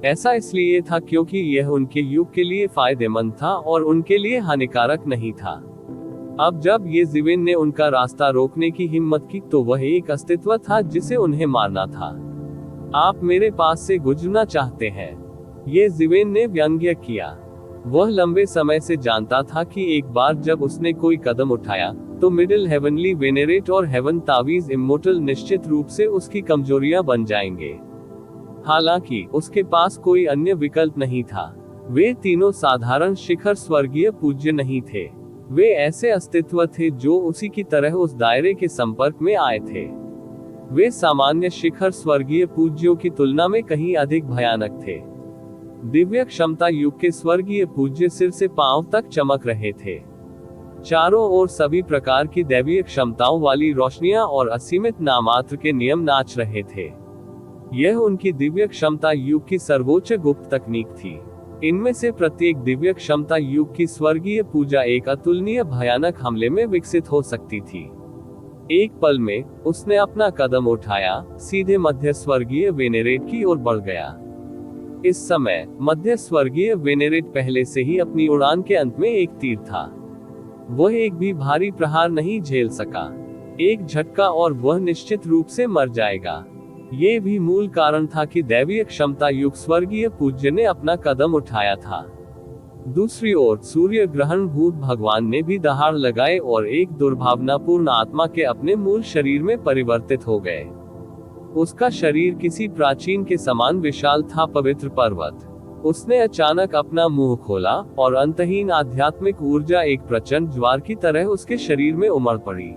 ऐसा इसलिए था क्योंकि यह उनके युग के लिए फायदेमंद था और उनके लिए हानिकारक नहीं था। अब जब ये ज़िवेन ने उनका रास्ता रोकने की हिम्मत की, तो वह एक अस्तित्व था जिसे उन्हें मारना था। आप मेरे पास से गुजरना चाहते हैं, ये ज़िवेन ने व्यंग्य किया। वह लंबे समय से जानता था कि एक बार जब उसने कोई कदम उठाया, तो मिडिल हेवनली वेनेरेट और हेवन तावीज इमोर्टल निश्चित रूप से उसकी कमजोरियां बन जाएंगे। हालांकि उसके पास कोई अन्य विकल्प नहीं था। वे तीनों साधारण शिखर स्वर्गीय पूज्य नहीं थे। वे ऐसे अस्तित्व थे जो उसी की तरह उस दायरे के संपर्क में आए थे। वे सामान्य शिखर स्वर्गीय पूज्यों की तुलना में कहीं अधिक भयानक थे। दिव्य क्षमता युग के स्वर्गीय पूज्य सिर से पांव तक चमक रहे थे। चारों ओर सभी प्रकार की दैवीय क्षमताओं वाली रोशनियां और असीमित नामात्र के नियम नाच रहे थे। यह उनकी दिव्य क्षमता युग की सर्वोच्च गुप्त तकनीक थी। इनमें से प्रत्येक दिव्य क्षमता युग की स्वर्गीय पूजा एक अतुलनीय भयानक हमले में विकसित हो सकती थी। एक पल में उसने अपना कदम उठाया, सीधे मध्य स्वर्गीय वेनेरेट की ओर बढ़ गया। इस समय मध्य स्वर्गीय वेनेरेट पहले से ही अपनी उड़ान के अंत में एक तीर था। वह एक भी भारी प्रहार नहीं झेल सका। एक झटका और वह निश्चित रूप से मर जाएगा। ये भी मूल कारण था कि दैवीय क्षमता युक्त स्वर्गीय पूज्य ने अपना कदम उठाया था। दूसरी ओर सूर्य ग्रहण भूत भगवान ने भी दहाड़ लगाए और एक दुर्भावनापूर्ण आत्मा के अपने मूल शरीर में परिवर्तित हो गए। उसका शरीर किसी प्राचीन के समान विशाल था, पवित्र पर्वत। उसने अचानक अपना मुंह खोला और अंतहीन आध्यात्मिक ऊर्जा एक प्रचंड ज्वार की तरह उसके शरीर में उमड़ पड़ी।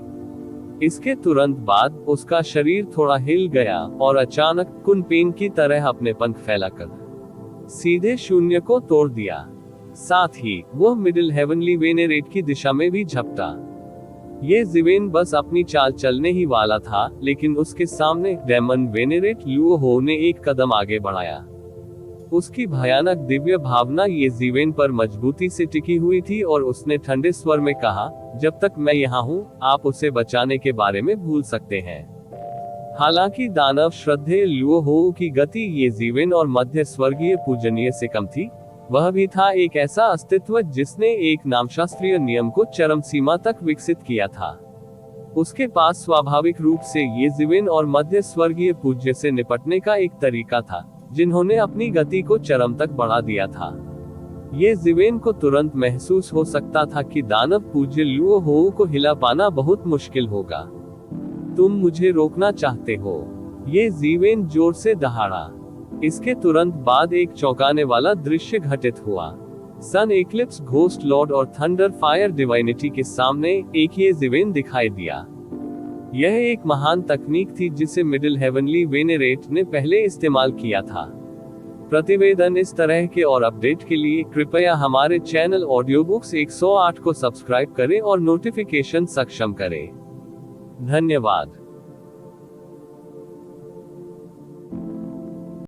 इसके तुरंत बाद उसका शरीर थोड़ा हिल गया और अचानक कुनपेन की तरह अपने पंख फैलाकर सीधे शून्य को तोड़ दिया। साथ ही वह मिडिल हेवनली वेनेरेट की दिशा में भी झपटा। ये ज़िवेन बस अपनी चाल चलने ही वाला था, लेकिन उसके सामने डेमन वेनेरेट लुओहो ने एक कदम आगे बढ़ाया। उसकी भयानक दिव्य भावना ये ज़िवेन पर मजबूती से टिकी हुई थी और उसने ठंडे स्वर में कहा, जब तक मैं यहाँ हूँ, आप उसे बचाने के बारे में भूल सकते हैं। हालांकि दानव श्रद्धेय लुओहो की गति ये ज़िवेन और मध्य स्वर्गीय पूजनीय से कम थी। वह भी था एक ऐसा अस्तित्व जिसने एक नामशास्त्रीय नियम को चरम सीमा तक विकसित किया था। उसके पास स्वाभाविक रूप से ये ज़िवेन और मध्य स्वर्गीय पूज्य से निपटने का एक तरीका था, जिन्होंने अपनी गति को चरम तक बढ़ा दिया था। ये ज़िवेन को तुरंत महसूस हो सकता था कि दानव पूज्य लुओहो को हिला पाना बहुत मुश्किल होगा। तुम मुझे रोकना चाहते हो? ये ज़िवेन जोर से दहाड़ा। इसके तुरंत बाद एक चौंकाने वाला दृश्य घटित हुआ। सन एक्लिप्स घोस्ट लॉर्ड और थंडर फायर डिवाइनिटी के सामने एक ये ज़िवेन दिखाई दिया। यह एक महान तकनीक थी जिसे मिडिल हेवनली वेनेरेट ने पहले इस्तेमाल किया था। प्रतिवेदन इस तरह के और अपडेट के लिए कृपया हमारे चैनल ऑडियो बुक्स 108 को सब्सक्राइब करें और नोटिफिकेशन सक्षम करें। धन्यवाद।